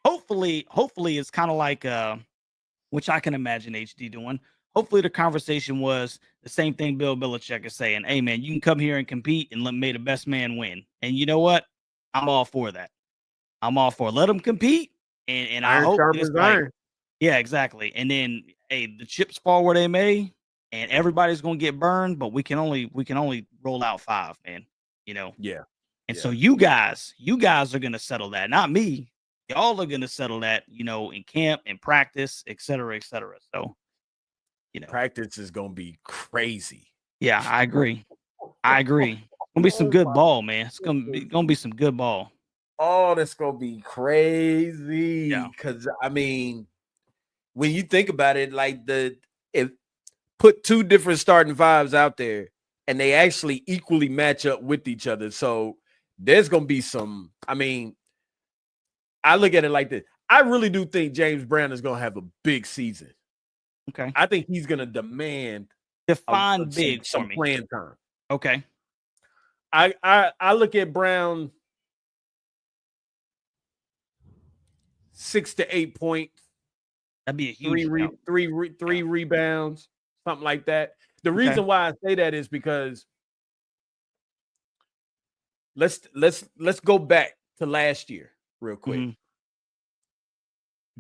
Hopefully it's kind of like which I can imagine HD doing. Hopefully the conversation was the same thing Bill Belichick is saying. Hey man, you can come here and compete and may the best man win. And you know what? I'm all for that. I'm all for it. Let them compete. And I hope it's like, yeah, exactly. And then hey, the chips fall where they may, and everybody's gonna get burned, but we can only roll out 5, man. You know?
Yeah.
And so you guys are gonna settle that, not me. Y'all are gonna settle that, you know, in camp, in practice, et cetera, et cetera. So, you know,
practice is gonna be crazy.
Yeah, I agree. It's gonna be some good ball, man. It's gonna be some good ball.
Oh, that's gonna be crazy.
Yeah.
Because I mean, when you think about it, like put 2 different starting 5s out there, and they actually equally match up with each other. So there's gonna be some. I mean, I look at it like this. I really do think James Brown is going to have a big season.
Okay.
I think he's going to demand
define big
some playing time.
Okay.
I look at Brown 6 to 8 points.
That'd be a huge
three rebounds, something like that. The reason why I say that is because let's go back to last year, real quick.
Mm-hmm.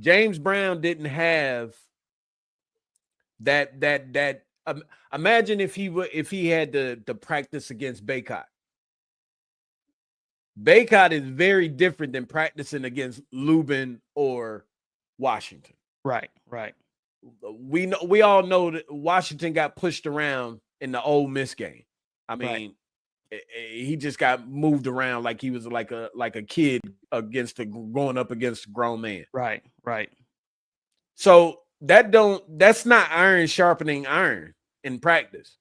James Brown didn't have that. Imagine if he had to practice against Baycott. Baycott is very different than practicing against Lubin or Washington.
Right.
We all know that Washington got pushed around in the Ole Miss game. I mean, he just got moved around like he was like a kid going up against a grown man.
Right.
So that's not iron sharpening iron in practice.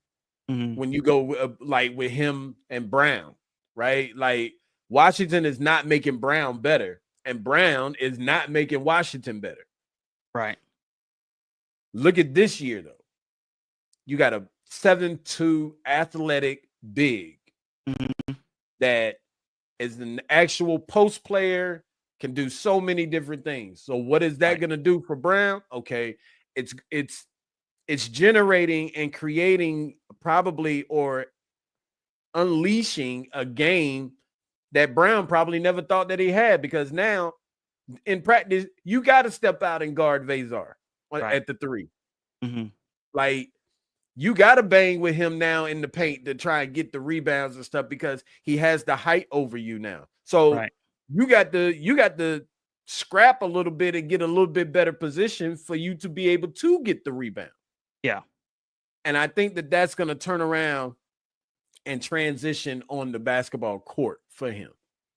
Mm-hmm.
When you go like with him and Brown, right? Like Washington is not making Brown better, and Brown is not making Washington better.
Right.
Look at this year, though. You got a 7'2" athletic big that is an actual post player, can do so many different things. So what is that going to do for Brown? Okay, it's generating and creating probably or unleashing a game that Brown probably never thought that he had, because now in practice, you got to step out and guard Vazar at the 3.
Mm-hmm.
Like, you got to bang with him now in the paint to try and get the rebounds and stuff, because he has the height over you now. So you got to scrap a little bit and get a little bit better position for you to be able to get the rebound.
Yeah.
And I think that that's going to turn around and transition on the basketball court for him.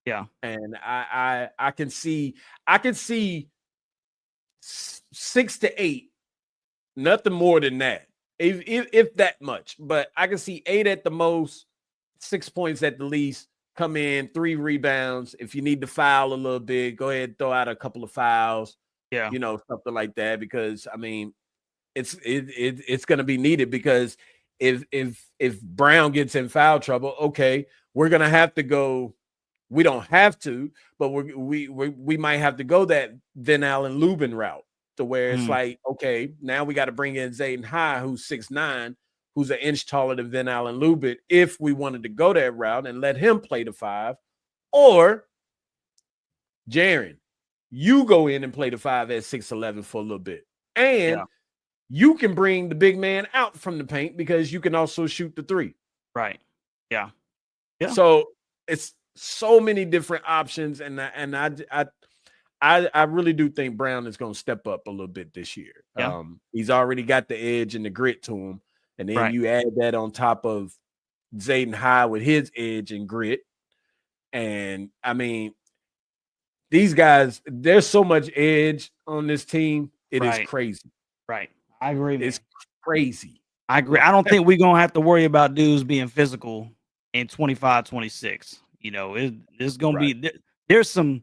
Yeah.
And I can see 6 to 8, nothing more than that. If that much, but I can see 8 at the most, 6 points at the least, come in, 3 rebounds. If you need to foul a little bit, go ahead and throw out a couple of fouls.
Yeah.
Something like that, because I mean, it's going to be needed, because if Brown gets in foul trouble, okay, we're going to have to go. We don't have to, but we might have to go that Van Allen Lubin route, to where it's like, okay, now we got to bring in Zayden High, who's 6'9", who's an inch taller than Van Allen Lubin, if we wanted to go that route and let him play the 5, or Jaren, you go in and play the 5 at 6'11" for a little bit, and you can bring the big man out from the paint, because you can also shoot the 3.
Right. Yeah.
So it's so many different options, and I really do think Brown is going to step up a little bit this year.
Yeah.
He's already got the edge and the grit to him, and then you add that on top of Zayden High with his edge and grit, and I mean, these guys, there's so much edge on this team. It is crazy.
Right. I agree.
It's crazy.
I agree. I don't think we're going to have to worry about dudes being physical in 25, 26. It's going to be there's some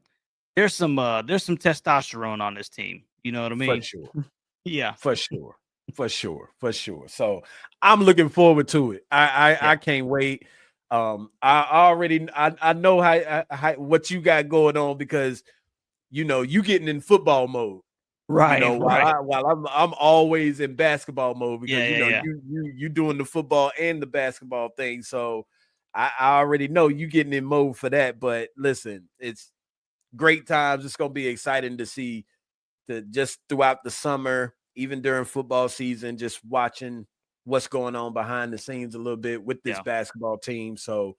testosterone on this team. You know what I mean?
For sure.
Yeah.
For sure. So I'm looking forward to it. I can't wait. I know how what you got going on, because you getting in football mode.
Right.
While I'm always in basketball mode, because you doing the football and the basketball thing. So I already know you getting in mode for that. But listen, it's great times. It's gonna be exciting to see just throughout the summer, even during football season, just watching what's going on behind the scenes a little bit with this basketball team. So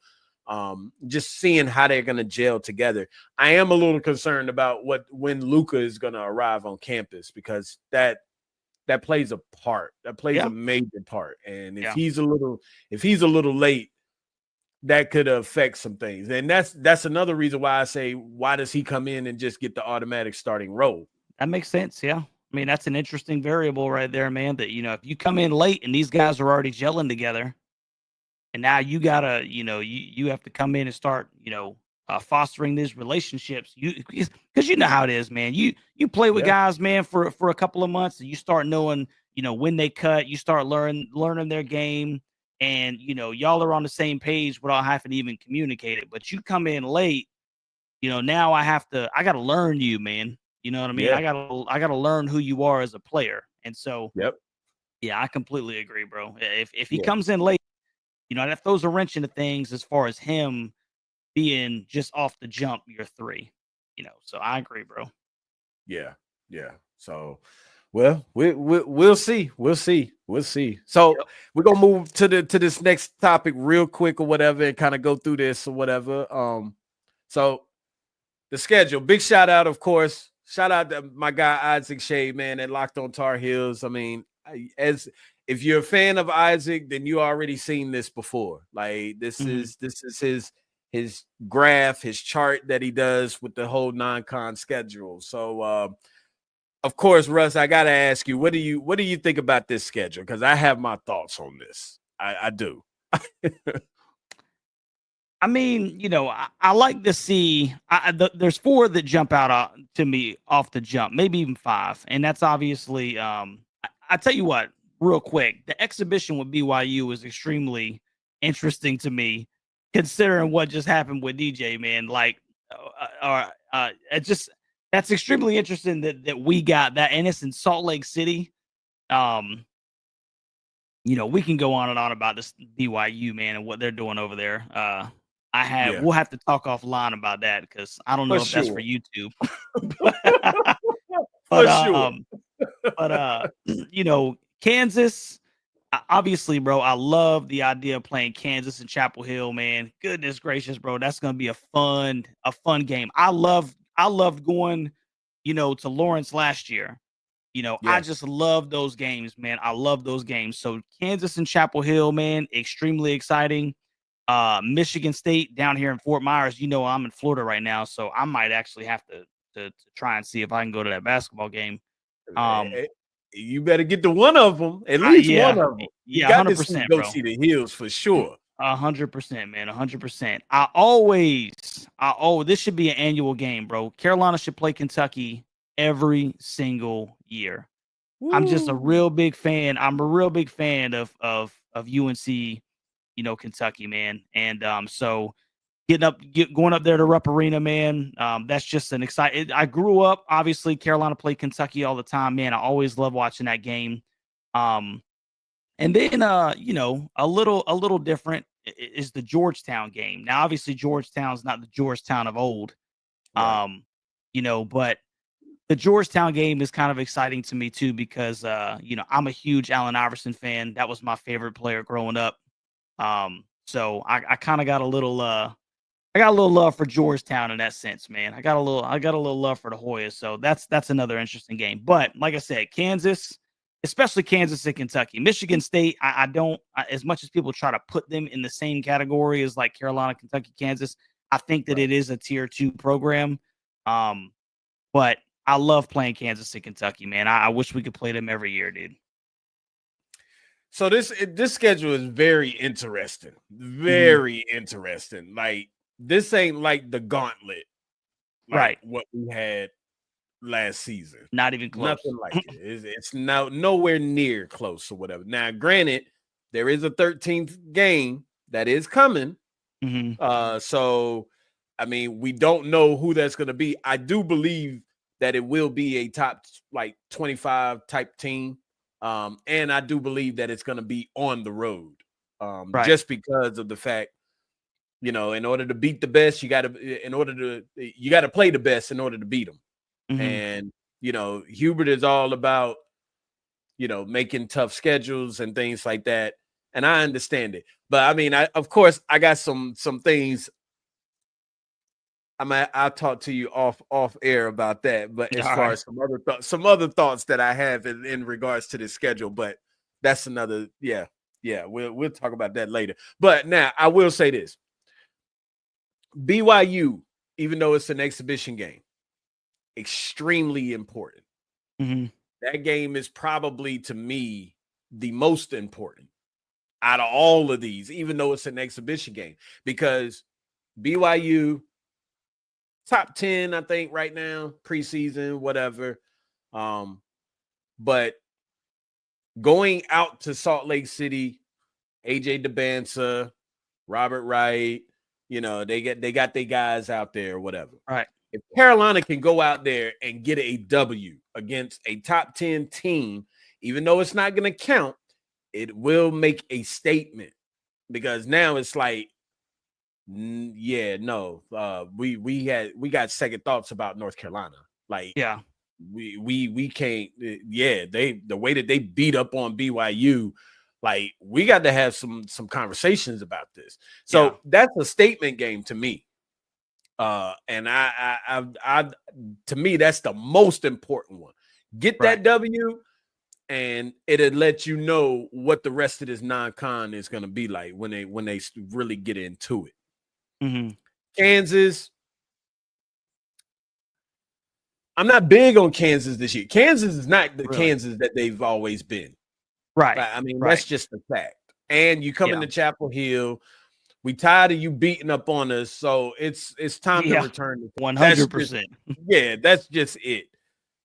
just seeing how they're going to gel together. I am a little concerned about when Luka is going to arrive on campus, because that plays a part. That plays a major part. And if he's a little late, that could affect some things. And that's another reason why I say, why does he come in and just get the automatic starting role?
That makes sense. Yeah. I mean, that's an interesting variable right there, man, that, if you come in late and these guys are already gelling together, and now you gotta, you have to come in and start, fostering these relationships. Because you know how it is, man. You play with guys, man, for a couple of months, and you start knowing, when they cut, you start learning their game, and y'all are on the same page without having to even communicate it. But you come in late, now I gotta learn you, man. You know what I mean? I gotta learn who you are as a player. And so yeah, I completely agree, bro. If he comes in late, that throws a wrench into things as far as him, being just off the jump your 3. So I agree, bro.
Yeah. So, well, we'll see. We'll see. So we're gonna move to this next topic real quick or whatever, and kind of go through this or whatever. So the schedule. Big shout out, of course. Shout out to my guy Isaac Shea, man, at Locked On Tar Heels. I mean, as if you're a fan of Isaac, then you already seen this before. Like this is his graph, his chart that he does with the whole non-con schedule. So of course, Russ, I gotta ask you, what do you think about this schedule? Because I have my thoughts on this. I do.
I mean, I like to see. There's 4 that jump out to me off the jump, maybe even 5, and that's obviously. I tell you what, real quick, the exhibition with BYU is extremely interesting to me, considering what just happened with DJ, man. Like, it just. That's extremely interesting that we got that, and it's in Salt Lake City. We can go on and on about this BYU, man, and what they're doing over there. We'll have to talk offline about that because I don't know if that's for YouTube. But Kansas. Obviously, bro, I love the idea of playing Kansas and Chapel Hill, man. Goodness gracious, bro, that's gonna be a fun game. I loved going, to Lawrence last year. I just love those games, man. I love those games. So Kansas and Chapel Hill, man, extremely exciting. Michigan State down here in Fort Myers. I'm in Florida right now, so I might actually have to try and see if I can go to that basketball game.
You better get to one of them, at least one of them.
You
got
100%,
to go
bro.
see the Hills for sure.
100%, man. 100%. This should be an annual game, bro. Carolina should play Kentucky every single year. Woo. I'm just a real big fan. I'm a real big fan of UNC, Kentucky, man. And so going up there to Rupp Arena, man. That's just an exciting. I grew up, obviously, Carolina played Kentucky all the time, man. I always love watching that game. And then, a little different is the Georgetown game. Now, obviously, Georgetown's not the Georgetown of old, right. But the Georgetown game is kind of exciting to me too because, I'm a huge Allen Iverson fan. That was my favorite player growing up. So I kind of got a little love for Georgetown in that sense, man. I got a little love for the Hoyas. So that's another interesting game. But like I said, Kansas. Especially Kansas and Kentucky. Michigan State, I don't, as much as people try to put them in the same category as like Carolina, Kentucky, Kansas, I think that it is a tier 2 program. But I love playing Kansas and Kentucky, man. I wish we could play them every year, dude.
So this schedule is very interesting. Very interesting. Like, this ain't like the gauntlet. Like
right.
What we had last season.
Not even close.
Nothing like it. It's now nowhere near close or whatever. Now, granted, there is a 13th game that is coming. So, I mean, we don't know who that's going to be. I do believe that it will be a top 25 type team. And I do believe that it's going to be on the road. Just because of the fact, in order to beat the best, you got to play the best in order to beat them. And, Hubert is all about, making tough schedules and things like that. And I understand it. But I mean, of course, I got some things. I'll talk to you off air about that. But as far as some other thoughts that I have in regards to this schedule, but that's another, we'll talk about that later. But now I will say this. BYU, even though it's an exhibition game, extremely important. That game is probably, to me, the most important out of all of these, even though it's an exhibition game, because BYU top 10, I think, right now, preseason, whatever. But going out to Salt Lake City, AJ DeBansa, Robert Wright, they got their guys out there or whatever.
Right.
If Carolina can go out there and get a W against a top 10 team, even though it's not going to count, it will make a statement, because now it's like, Yeah, no. We got second thoughts about North Carolina. Like,
Yeah.
We can't. The way that they beat up on BYU, like, we got to have some conversations about this. So that's a statement game to me. And I to me, that's the most important one. Get that W, and it'll let you know what the rest of this non-con is going to be like when they really get into it.
Mm-hmm.
Kansas, I'm not big on Kansas this year. Kansas is not the Kansas that they've always been.
Right.
I mean, that's just the fact. And you come into Chapel Hill. We tired of you beating up on us, so it's time to return.
100%.
Yeah, that's just it.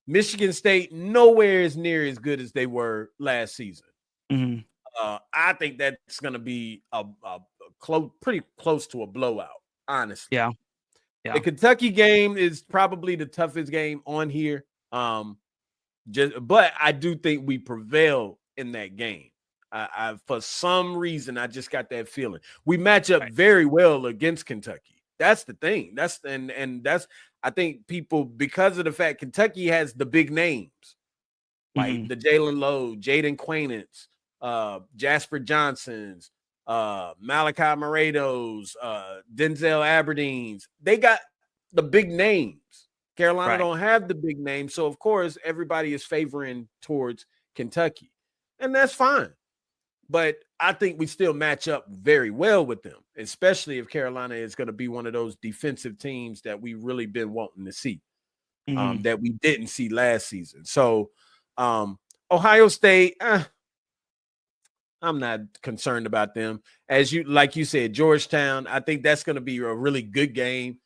Michigan State nowhere is near as good as they were last season.
Mm-hmm.
I think that's going to be a pretty close to a blowout, honestly.
Yeah.
The Kentucky game is probably the toughest game on here. But I do think we prevail in that game. I for some reason, I just got that feeling. We match up very well against Kentucky. That's the thing. That's I think people, because of the fact Kentucky has the big names, like the Jalen Lowe, Jaden Quainance, Jasper Johnsons, Malachi Moretos, Denzel Aberdeen's. They got the big names. Carolina don't have the big names, so of course everybody is favoring towards Kentucky, and that's fine. But I think we still match up very well with them, especially if Carolina is going to be one of those defensive teams that we really been wanting to see, that we didn't see last season. So Ohio State, I'm not concerned about them. Like you said, Georgetown, I think that's going to be a really good game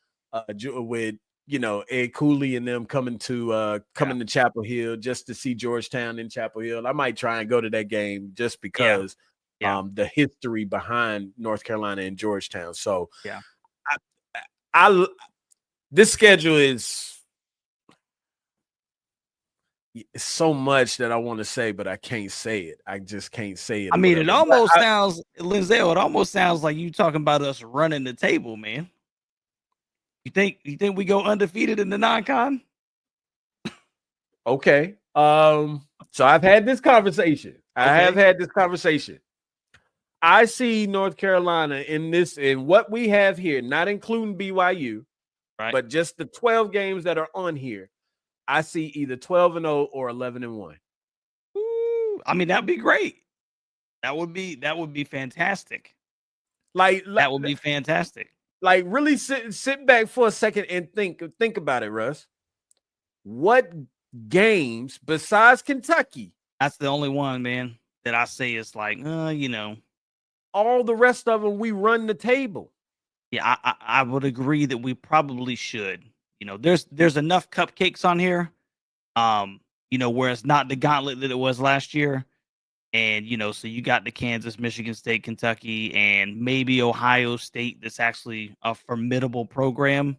with, Ed Cooley and them coming to Chapel Hill just to see Georgetown in Chapel Hill. I might try and go to that game just because the history behind North Carolina and Georgetown. So this schedule is so much that I want to say, but I can't say it. I just can't say it.
I mean, it almost sounds, Lindsay, it almost sounds like you talking about us running the table, man. You think we go undefeated in the non-con?
Okay. So I've had this conversation. I see North Carolina in what we have here, not including BYU, but just the 12 games that are on here. I see either 12-0 or 11-1.
I mean, that'd be great. That would be fantastic.
That
would be fantastic.
Like, really sit back for a second and think about it, Russ. What games besides Kentucky?
That's the only one, man, that I say is like,
all the rest of them, we run the table.
Yeah, I would agree that we probably should. There's enough cupcakes on here, where it's not the gauntlet that it was last year. And, so you got the Kansas, Michigan State, Kentucky, and maybe Ohio State. That's actually a formidable program.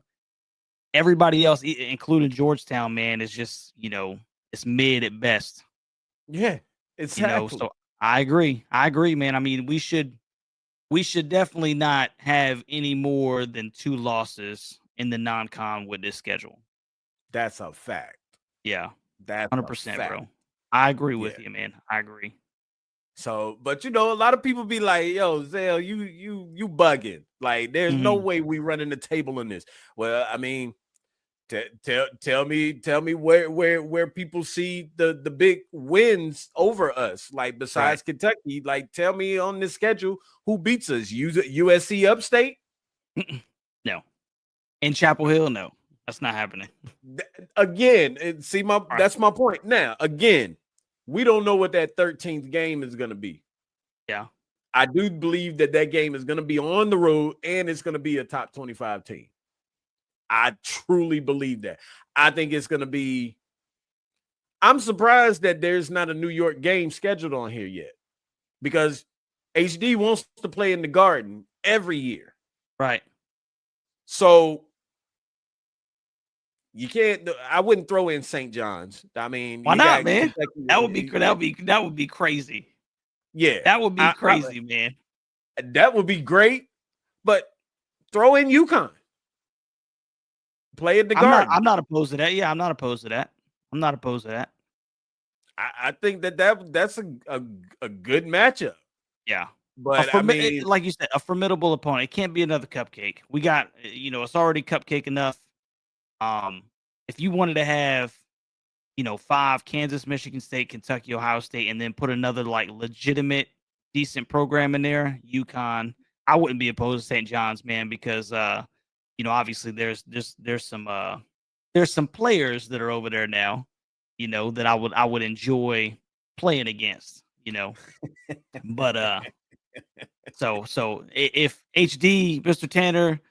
Everybody else, including Georgetown, man, is just, it's mid at best.
Yeah, exactly.
So I agree, man. I mean, we should definitely not have any more than 2 losses in the non-con with this schedule.
That's a fact.
Yeah,
that's
100%, bro. I agree with you, man. I agree.
So, but a lot of people be like, "Yo, Zell, you bugging? Like, there's no way we running the table in this." Well, I mean, tell me where people see the big wins over us. Like, besides Kentucky, like, tell me on this schedule who beats us. USC Upstate?
No. In Chapel Hill, no, that's not happening.
Again, that's my point. Now, again, we don't know what that 13th game is going to be.
Yeah.
I do believe that game is going to be on the road and it's going to be a top 25 team. I truly believe that. I think it's going to be – I'm surprised that there's not a New York game scheduled on here yet because HD wants to play in the Garden every year.
Right.
So you can't. I wouldn't throw in St. John's. I mean,
why not, man? That would be crazy.
Yeah,
that would be crazy, man.
That would be great, but throw in UConn. Play at the Garden.
I'm not opposed to that. Yeah, I'm not opposed to that.
I think that's a good matchup.
Yeah.
But I mean,
like you said, a formidable opponent. It can't be another cupcake. We got, it's already cupcake enough. If you wanted to have, 5 Kansas, Michigan State, Kentucky, Ohio State, and then put another like legitimate, decent program in there, UConn, I wouldn't be opposed to St. John's, man, because obviously there's some players that are over there now, that I would enjoy playing against, but so if HD, Mr. Tanner,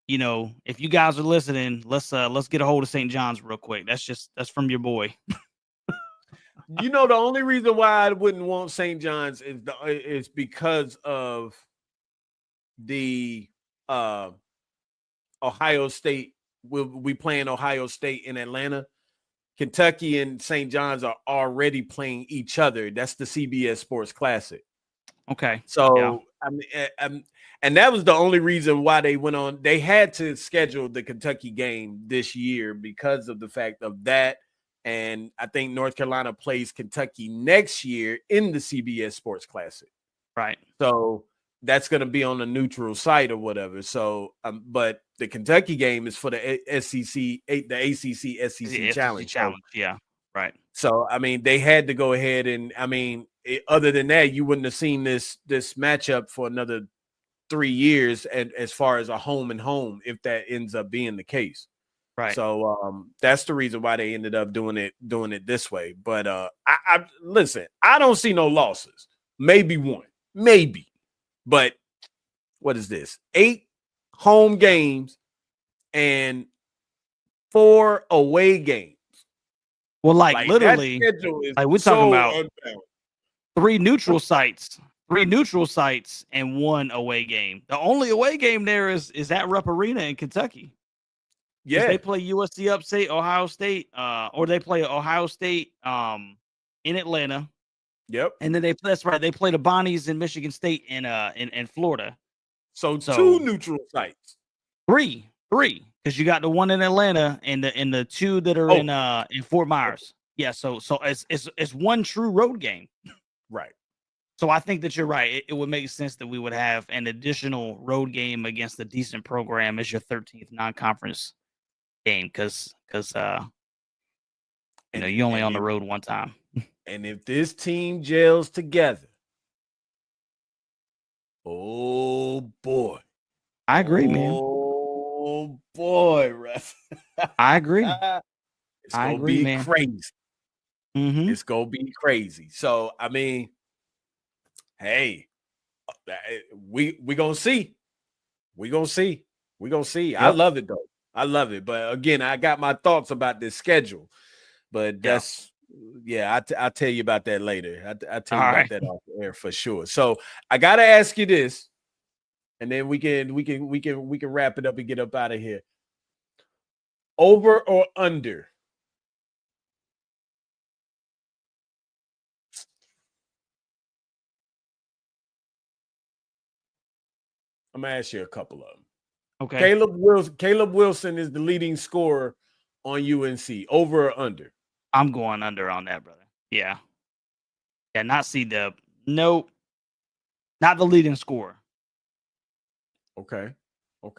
if you guys are listening, let's get a hold of St. John's real quick. That's from your boy.
the only reason why I wouldn't want St. John's is because of the Ohio State. We playing Ohio State in Atlanta. Kentucky and St. John's are already playing each other. That's the CBS Sports Classic.
Okay.
So
yeah.
I mean, and that was the only reason why they went on. They had to schedule the Kentucky game this year because of the fact of that. And I think North Carolina plays Kentucky next year in the CBS Sports Classic.
Right.
So that's going to be on a neutral site or whatever. So, but the Kentucky game is for the SEC, the ACC SEC Challenge.
Yeah. Right.
So, I mean, they had to go ahead and, I mean, other than that, you wouldn't have seen this matchup for another 3 years, and as far as a home and home, if that ends up being the case.
Right.
So that's the reason why they ended up doing it this way. But I listen, I don't see no losses. Maybe one, maybe. But what is this? 8 home games and 4 away games.
Well, like literally, like we're talking about
unbalanced.
3 neutral sites and 1 away game. The only away game there is at Rupp Arena in Kentucky.
Yeah,
they play USC Upstate, Ohio State, or they play Ohio State in Atlanta.
Yep.
And then they play the Bonnies in Michigan State in Florida.
So 2 neutral sites.
3, because you got the one in Atlanta and the 2 that are in Fort Myers. Yeah, so it's 1 true road game.
Right.
So I think that you're right. It would make sense that we would have an additional road game against a decent program as your 13th non-conference game, because you only on the road one time.
And if this team gels together, oh boy,
I agree, man.
Oh boy, Russ.
I agree.
It's gonna be
man.
Crazy.
Mm-hmm.
It's gonna be crazy. So I mean, hey, we gonna see. We gonna see. Yep. I love it though. I love it. But again, I got my thoughts about this schedule. But that's I'll tell you about that later. I'll tell you about that off the air for sure. So I gotta ask you this, and then we can wrap it up and get up out of here. Over or under? I'm gonna ask you a couple of them.
Okay.
Caleb Wilson is the leading scorer on UNC. Over or under?
I'm going under on that, brother. Yeah. Yeah, not C-Dub. Nope. Not the leading scorer.
Okay. All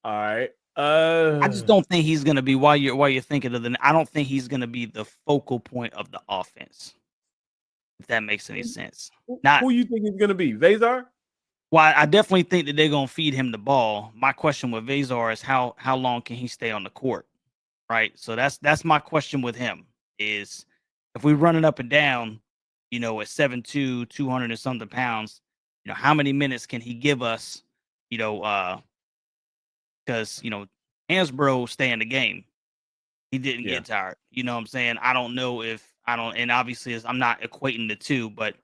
right.
I just don't think he's gonna be while you're thinking of I don't think he's gonna be the focal point of the offense. If that makes any sense.
Who you think he's gonna be? Vezar?
Well, I definitely think that they're gonna feed him the ball. My question with Vezar is how long can he stay on the court? Right. So that's my question with him is if we run it up and down, at 7'2", 200 and something pounds, how many minutes can he give us? Because Hansbrough stay in the game. He didn't get tired. You know what I'm saying? I don't know and obviously I'm not equating the two, but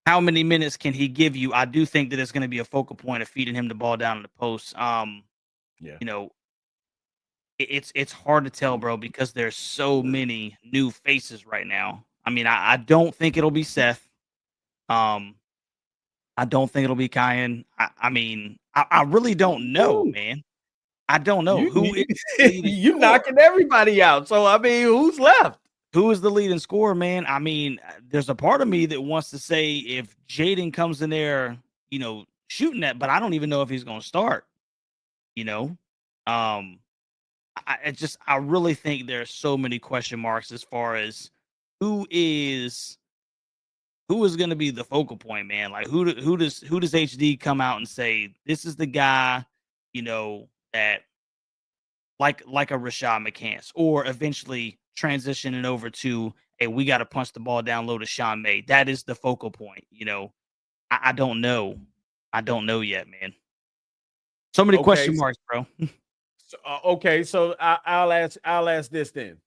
how many minutes can he give you? I do think that it's going to be a focal point of feeding him the ball down in the post. It's hard to tell, bro, because there's so many new faces right now. I mean, I don't think it'll be Seth. I don't think it'll be Kyan. I mean, I really don't know,
Ooh.
man. I don't know who is the leading
You
scorer.
knocking everybody out. So I mean, who's left?
Who is the leading scorer, man? I mean, there's a part of me that wants to say if Jaden comes in there, shooting that, but I don't even know if he's going to start. You know, um, I really think there's so many question marks as far as who is going to be the focal point, man. Like who does HD come out and say this is the guy, that like a Rashad McCants, or eventually transitioning over to, hey, we got to punch the ball down low to Sean May. That is the focal point. I don't know. I don't know yet, man. So many question marks, bro.
Okay, so I'll ask this then.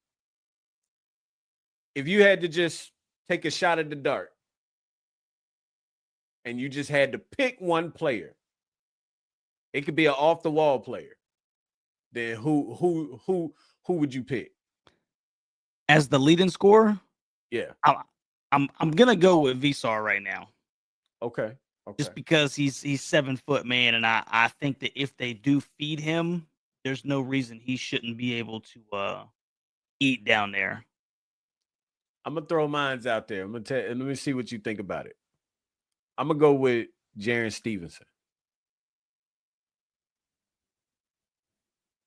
If you had to just take a shot at the dart and you just had to pick one player, it could be an off the wall player, then who would you pick
as the leading scorer?
Yeah,
I'm gonna go with Vsar right now.
Okay.
Just because he's 7 foot, man, and I think that if they do feed him, there's no reason he shouldn't be able to eat down there.
I'm gonna throw mines out there. Let me see what you think about it. I'm gonna go with Jaren Stevenson.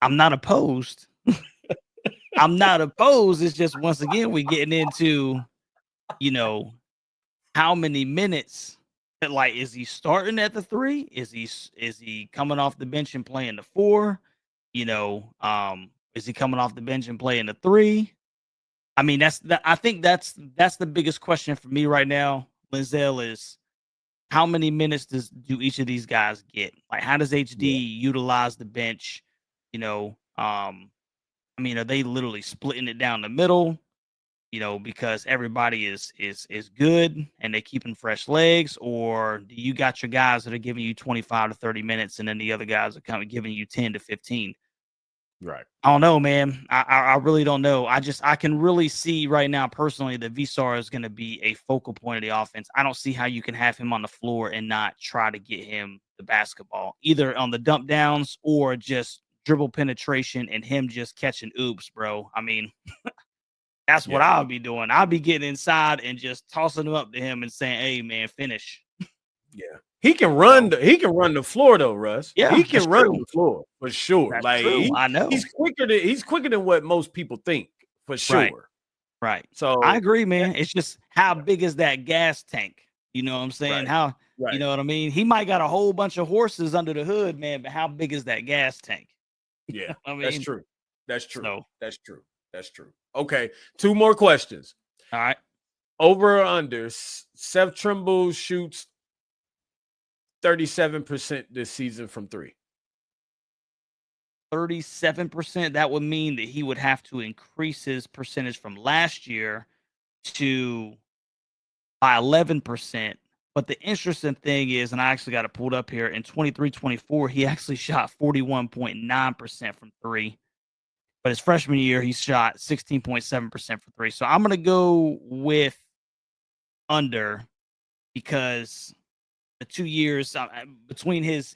I'm not opposed. I'm not opposed. It's just, once again, we're getting into, how many minutes. Like, is he starting at the 3? Is he coming off the bench and playing the 4? Is he coming off the bench and playing the 3? I mean, I think that's the biggest question for me right now, Linzel, is how many minutes do each of these guys get? Like, how does HD utilize the bench? I mean, are they literally splitting it down the middle? Because everybody is good and they're keeping fresh legs, or do you got your guys that are giving you 25 to 30 minutes and then the other guys are kind of giving you 10 to 15?
Right.
I don't know, man. I really don't know. I can really see right now personally that Vsar is going to be a focal point of the offense. I don't see how you can have him on the floor and not try to get him the basketball, either on the dump downs or just dribble penetration and him just catching oops, bro. I mean, that's what I'll be doing. I'll be getting inside and just tossing them up to him and saying, "Hey, man, finish."
Yeah, he can run. He can run the floor though, Russ.
Yeah,
he can run the floor for sure.
That's
like
true. I know
he's quicker than what most people think for sure.
Right.
So
I agree, man. It's just, how big is that gas tank? You know what I'm saying?
Right.
You know what I mean? He might got a whole bunch of horses under the hood, man, but how big is that gas tank?
Yeah,
I mean,
that's true. That's true.
So,
that's true. That's true. Okay, 2 more questions.
All right.
Over or under, Seth Trimble shoots 37% this season from 3.
37%. That would mean that he would have to increase his percentage from last year by 11%. But the interesting thing is, and I actually got it pulled up here, in 23-24, he actually shot 41.9% from 3. But his freshman year, he shot 16.7% for 3. So I'm going to go with under, because the 2 years between his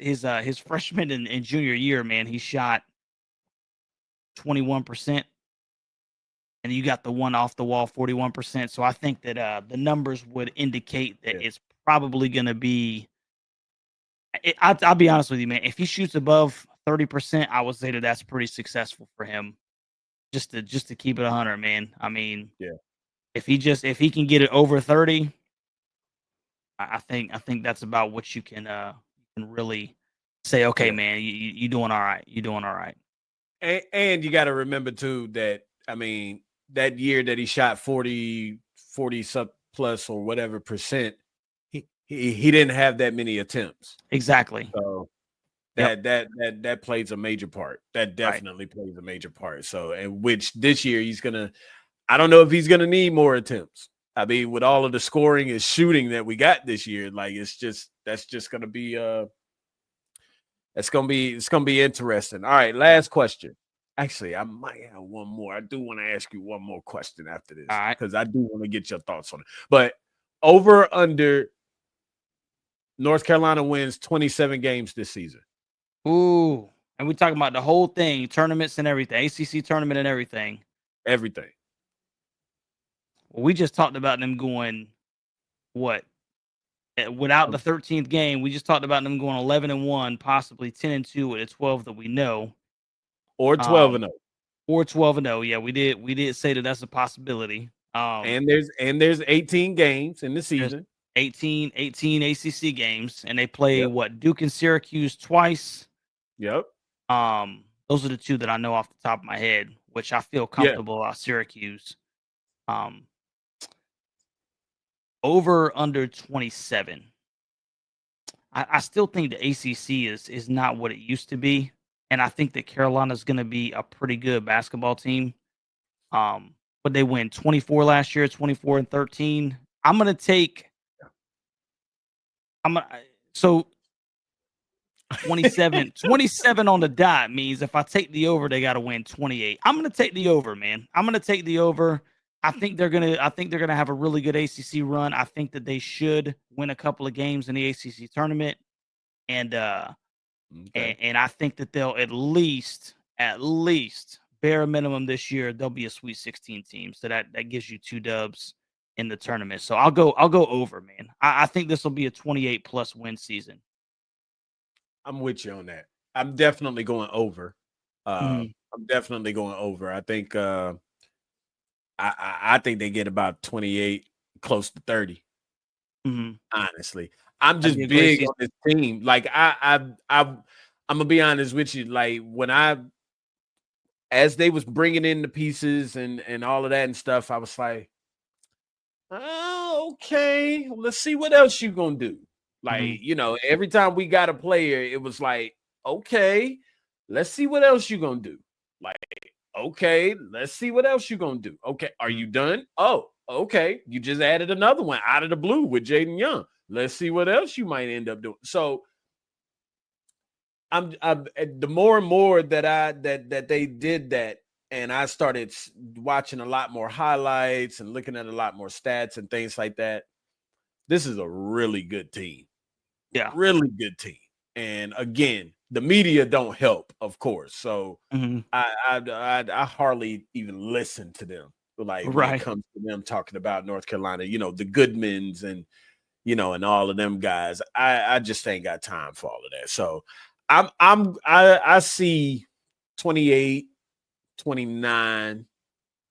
freshman and junior year, man, he shot 21%. And you got the one off the wall 41%. So I think that the numbers would indicate that it's probably going to be. I'll be honest with you, man. If he shoots above 30%, I would say that that's pretty successful for him. Just to keep it 100, man. I mean, if he can get it over 30, I think that's about what you can really say. Okay, man, you doing all right. You doing all right.
And you got to remember too that, I mean, that year that he shot 40 plus or whatever percent, he didn't have that many attempts.
Exactly.
So that plays a major part. That definitely plays a major part. So, and which this year I don't know if he's gonna need more attempts. I mean, with all of the scoring and shooting that we got this year, like that's gonna be it's gonna be interesting. All right, last question. Actually, I might have one more. I do want to ask you one more question after this,
all right,
because I do want to get your thoughts on it. But over under North Carolina wins 27 games this season.
Ooh. And we're talking about the whole thing, tournaments and everything, ACC tournament and everything.
Everything.
Well, we just talked about them going, what? Without the 13th game, we just talked about them going 11-1, possibly 10-2 with the 12 that we know.
Or 12-0.
Or 12-0. Yeah, we did say that that's a possibility.
And there's 18 games in the season.
18 ACC games, and they play what, Duke and Syracuse twice.
Yep.
Those are the two that I know off the top of my head, which I feel comfortable about Syracuse. Over under 27. I still think the ACC is not what it used to be, and I think that Carolina's going to be a pretty good basketball team. But they win 24 last year, 24-13. I'm going to take. So 27 on the dot means if I take the over, they got to win 28. I'm going to take the over, man. I'm going to take the over. I think they're gonna have a really good ACC run. I think that they should win a couple of games in the ACC tournament, and and I think that they'll at least bare minimum this year they'll be a Sweet 16 team. So that gives you 2 dubs in the tournament. So I'll go over, man. I think this will be a 28+ win season.
I'm with you on that. I'm definitely going over. I'm definitely going over. I think. I think they get about 28, close to 30. Honestly, I'm just big on this team. Like I'm gonna be honest with you. Like as they was bringing in the pieces and all of that and stuff, I was like, oh, okay, let's see what else you gonna do. Like every time we got a player, it was like, okay, let's see what else you gonna do. Like. Okay, let's see what else you're going to do. Okay, are you done? Oh, okay. You just added another one out of the blue with Jaden Young. Let's see what else you might end up doing. So I'm the more and more that they did that, and I started watching a lot more highlights and looking at a lot more stats and things like that. This is a really good team.
Yeah.
Really good team. And again, the media don't help, of course. So I hardly even listen to them. Like when it comes to them talking about North Carolina, the Goodmans and and all of them guys. I just ain't got time for all of that. So I see 28, 29,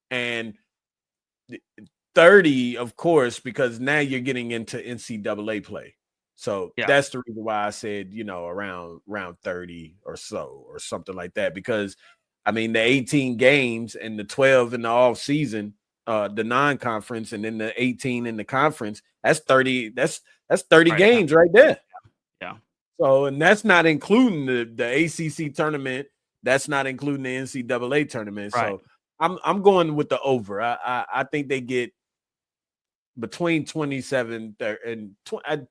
and 30, of course, because now you're getting into NCAA play. So that's the reason why I said, around 30 or so or something like that, because I mean, the 18 games and the 12 in the off season, the non-conference, and then the 18 in the conference, that's 30. That's 30 games right there.
Yeah.
So, and that's not including the ACC tournament. That's not including the NCAA tournament.
Right.
So I'm going with the over. I think they get between 27 and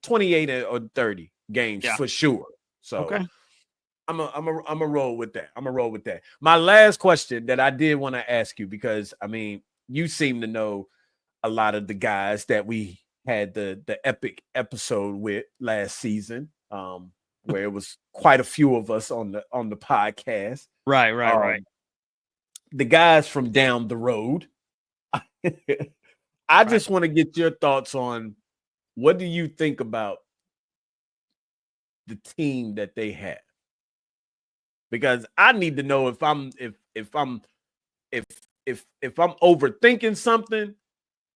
28 or 30 games for sure. So
okay.
I'm a roll with that. I'm a roll with that. My last question that I did want to ask you, because I mean, you seem to know a lot of the guys that we had the epic episode with last season, where it was quite a few of us on the podcast.
Right.
The guys from down the road. I just want to get your thoughts on, what do you think about the team that they have? Because I need to know if I'm overthinking something,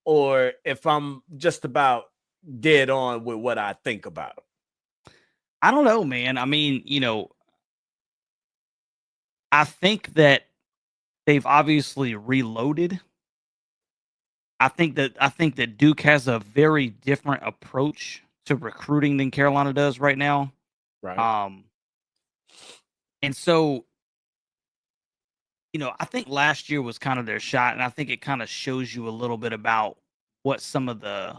or if I'm just about dead on with what I think about them.
I don't know, man. I mean, I think that they've obviously reloaded. I think that Duke has a very different approach to recruiting than Carolina does right now.
Right.
And so, I think last year was kind of their shot, and I think it kind of shows you a little bit about what some of the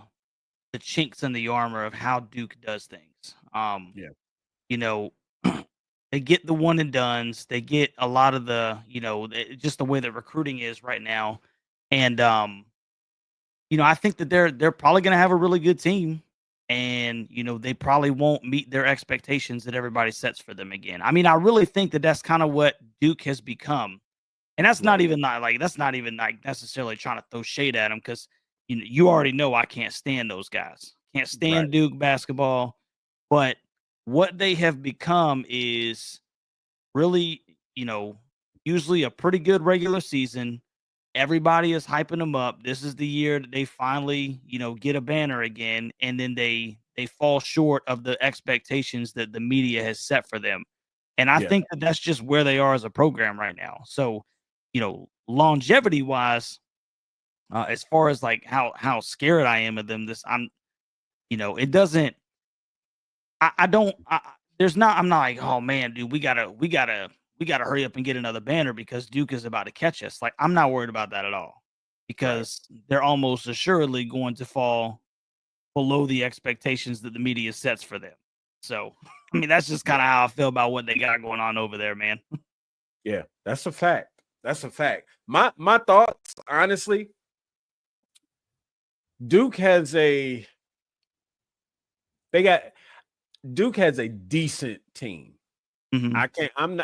chinks in the armor of how Duke does things. They get the one and dones. They get a lot of the, just the way that recruiting is right now. And, I think that they're probably going to have a really good team. and they probably won't meet their expectations that everybody sets for them again. I mean, I really think that that's kind of what Duke has become, and that's not even necessarily trying to throw shade at them, because you already know I can't stand those guys. Can't stand Duke basketball, but what they have become is really, usually a pretty good regular season. Everybody is hyping them up. This is the year that they finally, get a banner again, and then they fall short of the expectations that the media has set for them. And I think that that's just where they are as a program right now. So, longevity wise, as far as like how scared I am of them, it doesn't. I don't. I'm not like, oh man, dude, we gotta hurry up and get another banner because Duke is about to catch us. Like, I'm not worried about that at all, because they're almost assuredly going to fall below the expectations that the media sets for them. So, I mean, that's just kind of how I feel about what they got going on over there, man.
Yeah, that's a fact. That's a fact. My thoughts, honestly, Duke has a decent team.
Mm-hmm.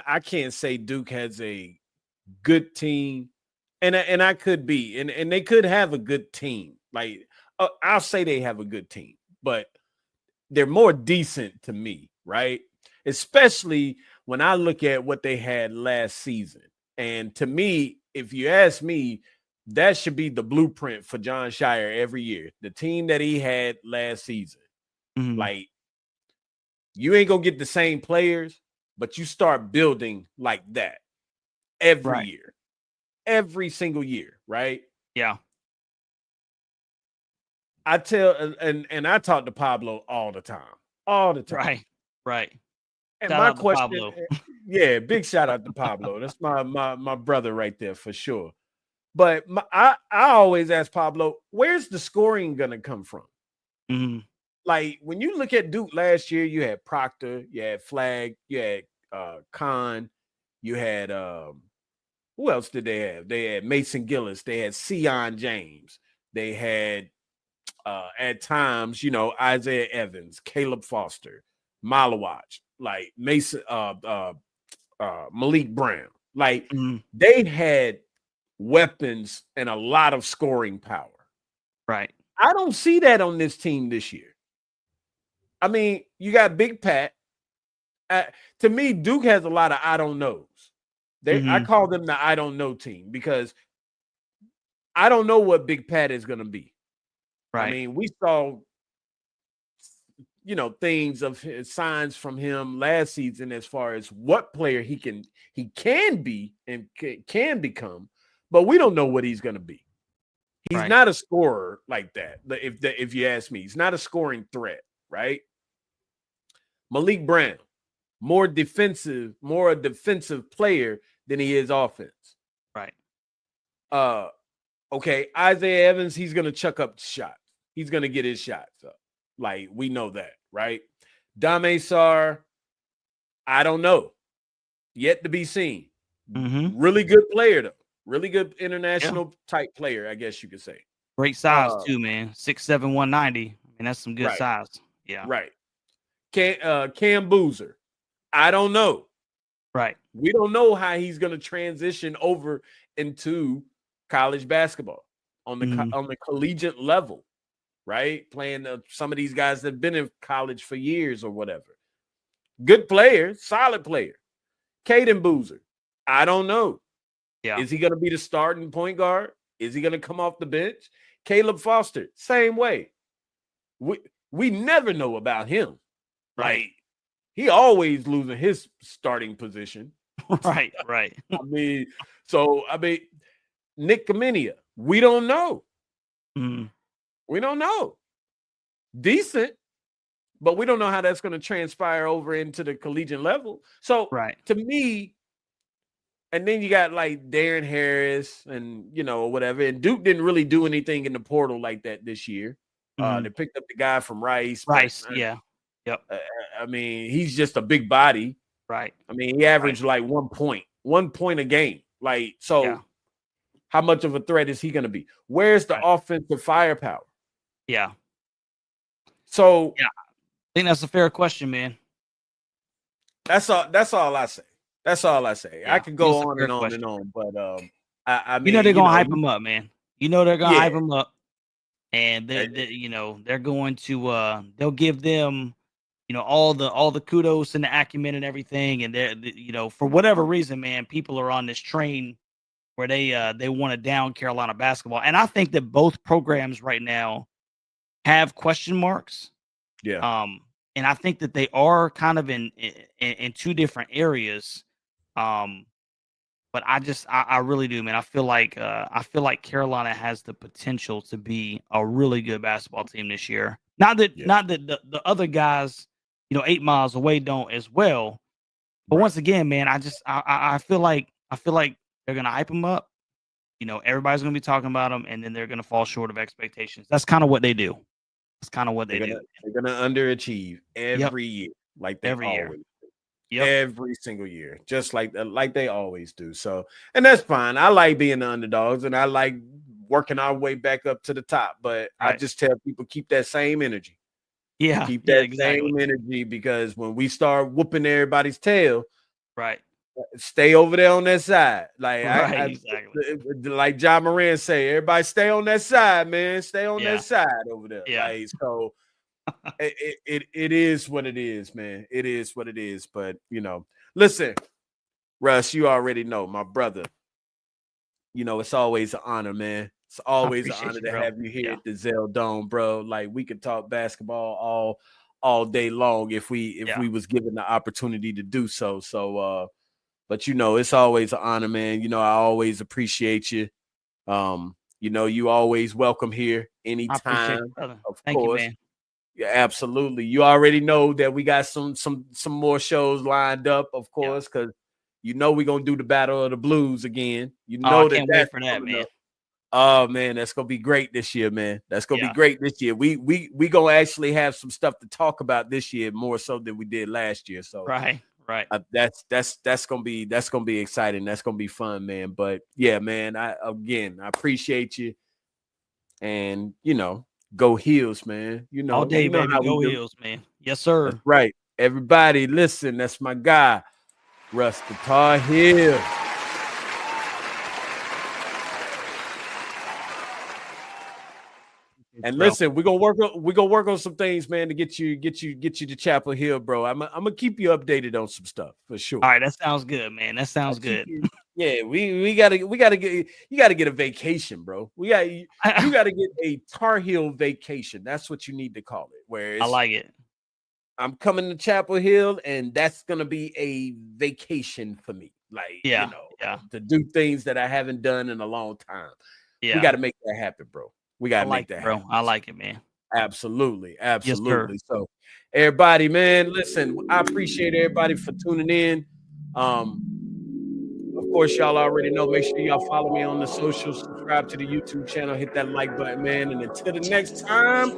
I can't say Duke has a good team, and I could be, and they could have a good team. Like, I'll say they have a good team, but they're more decent to me, right? Especially when I look at what they had last season. And to me, if you ask me, that should be the blueprint for John Shire every year. The team that he had last season.
Mm-hmm.
Like, you ain't gonna get the same players, but you start building like that every year, every single year, right?
Yeah.
I tell, and I talk to Pablo all the time.
Right.
And
Shout
my
out to
question,
Pablo.
big shout out to Pablo. That's my brother right there for sure. But I always ask Pablo, where's the scoring gonna come from?
Mm-hmm.
Like, when you look at Duke last year, you had Proctor, you had Flagg, you had Khan, you had who else did they have? They had Mason Gillis, they had Sion James, they had at times, Isaiah Evans, Caleb Foster, Malawach, like Mason, Malik Brown. Like, they had weapons and a lot of scoring power.
Right.
I don't see that on this team this year. I mean, you got Big Pat. To me, Duke has a lot of I don't knows. I call them the I don't know team, because I don't know what Big Pat is going to be.
Right.
I mean, we saw, things of signs from him last season as far as what player he can be and can become, but we don't know what he's going to be. He's not a scorer like that. If you ask me, he's not a scoring threat, right? Malik Brown, more a defensive player than he is offense.
Right.
Okay, Isaiah Evans, he's going to chuck up shots. He's going to get his shots up. Like, we know that, right? Dame Sarr, I don't know. Yet to be seen.
Mm-hmm.
Really good player, though. Really good international type player, I guess you could say.
Great size, too, man. 6'7", 190. I mean, that's some good size. Yeah.
Right. Cam Boozer, I don't know.
Right.
We don't know how he's going to transition over into college basketball on the collegiate level, right? Playing some of these guys that have been in college for years or whatever. Good player, solid player. Caden Boozer, I don't know.
Yeah.
Is he going to be the starting point guard? Is he going to come off the bench? Caleb Foster, same way. We never know about him. Like, he always losing his starting position.
Right.
I mean, Nick Kaminia, we don't know. We don't know. Decent, but we don't know how that's going to transpire over into the collegiate level. So, to me, and then you got like Darren Harris and, whatever. And Duke didn't really do anything in the portal like that this year. They picked up the guy from Rice.
Yeah. Yep.
I mean, he's just a big body.
Right.
I mean, he averaged like 1 point a game. Like, so how much of a threat is he going to be? Where's the offensive firepower?
Yeah.
So
Yeah, I think that's a fair question, man.
that's all I say. That's all I say.
Yeah,
I could go
it's a
on
fair
and on
question.
and on, but I
You know
mean,
they're gonna hype him up, man. You know they're gonna
yeah,
hype him up, and you know they're going to they'll give them all the kudos and the acumen and everything, and for whatever reason, man, people are on this train where they want to down Carolina basketball, and I think that both programs right now have question marks.
yeah,
And I think that they are kind of in two different areas. Um, but I really do, man. I feel like Carolina has the potential to be a really good basketball team this year. Not that
yeah.
the other guys, 8 miles away don't as well. But
Right.
once again, man, I feel like they're gonna hype them up. Everybody's gonna be talking about them, and then they're gonna fall short of expectations. That's kind of what they do. That's kind of what they do.
They're gonna underachieve
Yep.
every year, like they
Every year.
always do.
Yep.
Every single year, just like they always do. So, and that's fine. I like being the underdogs, and I like working our way back up to the top. But I
Right.
just tell people keep that same energy.
Yeah.
Keep
Yeah.
that
Exactly.
same energy, because when we start whooping everybody's tail,
Right.
stay over there on that side. Like
Right. Exactly.
like John Moran say, everybody stay on that side, man. Stay on
Yeah.
that side over there.
Yeah.
Like, so it is what it is, man. It is what it is. But listen, Russ, you already know, my brother. It's always an honor, man. It's always an
appreciate
honor
you,
to
bro.
have you here
Yeah.
at the Zell Dome, bro. Like, we could talk basketball all day long if we was given the opportunity to do so. So but it's always an honor, man. I always appreciate you. You always welcome here
I appreciate
anytime,
you, brother.
of
Thank you,
course.
man.
Yeah, absolutely. You already know that we got some more shows lined up, of course, because we're gonna do the Battle of the Blues again.
I
That
can't wait
that's
for that,
coming
man.
up. Oh man, that's gonna be great this year, man. That's gonna
Yeah.
be great this year. We gonna actually have some stuff to talk about this year, more so than we did last year. So
Right.
that's gonna be exciting. That's gonna be fun, man. But yeah, man, I appreciate you, and go Heels, man.
All day, baby.
how
Go
we do.
Heels, man. Yes, sir.
That's right. Everybody, listen. That's my guy, Russ the Tar Heel. And
Bro.
listen, we're gonna work on some things, man, to get you to Chapel Hill, bro. I'm gonna keep you updated on some stuff for sure.
All right, that sounds good, man. That sounds good.
Yeah, we gotta get you gotta get a vacation, bro. You gotta get a Tar Heel vacation. That's what you need to call it. Where
I like it.
I'm coming to Chapel Hill, and that's gonna be a vacation for me. Like, to do things that I haven't done in a long time.
Yeah.
We got to make that happen, bro. We got to make that
bro.
happen.
I like it, man.
Absolutely.
Yes, sir.
So, everybody, man, listen, I appreciate everybody for tuning in. Of course, y'all already know. Make sure y'all follow me on the socials, subscribe to the YouTube channel, hit that like button, man. And until the next time,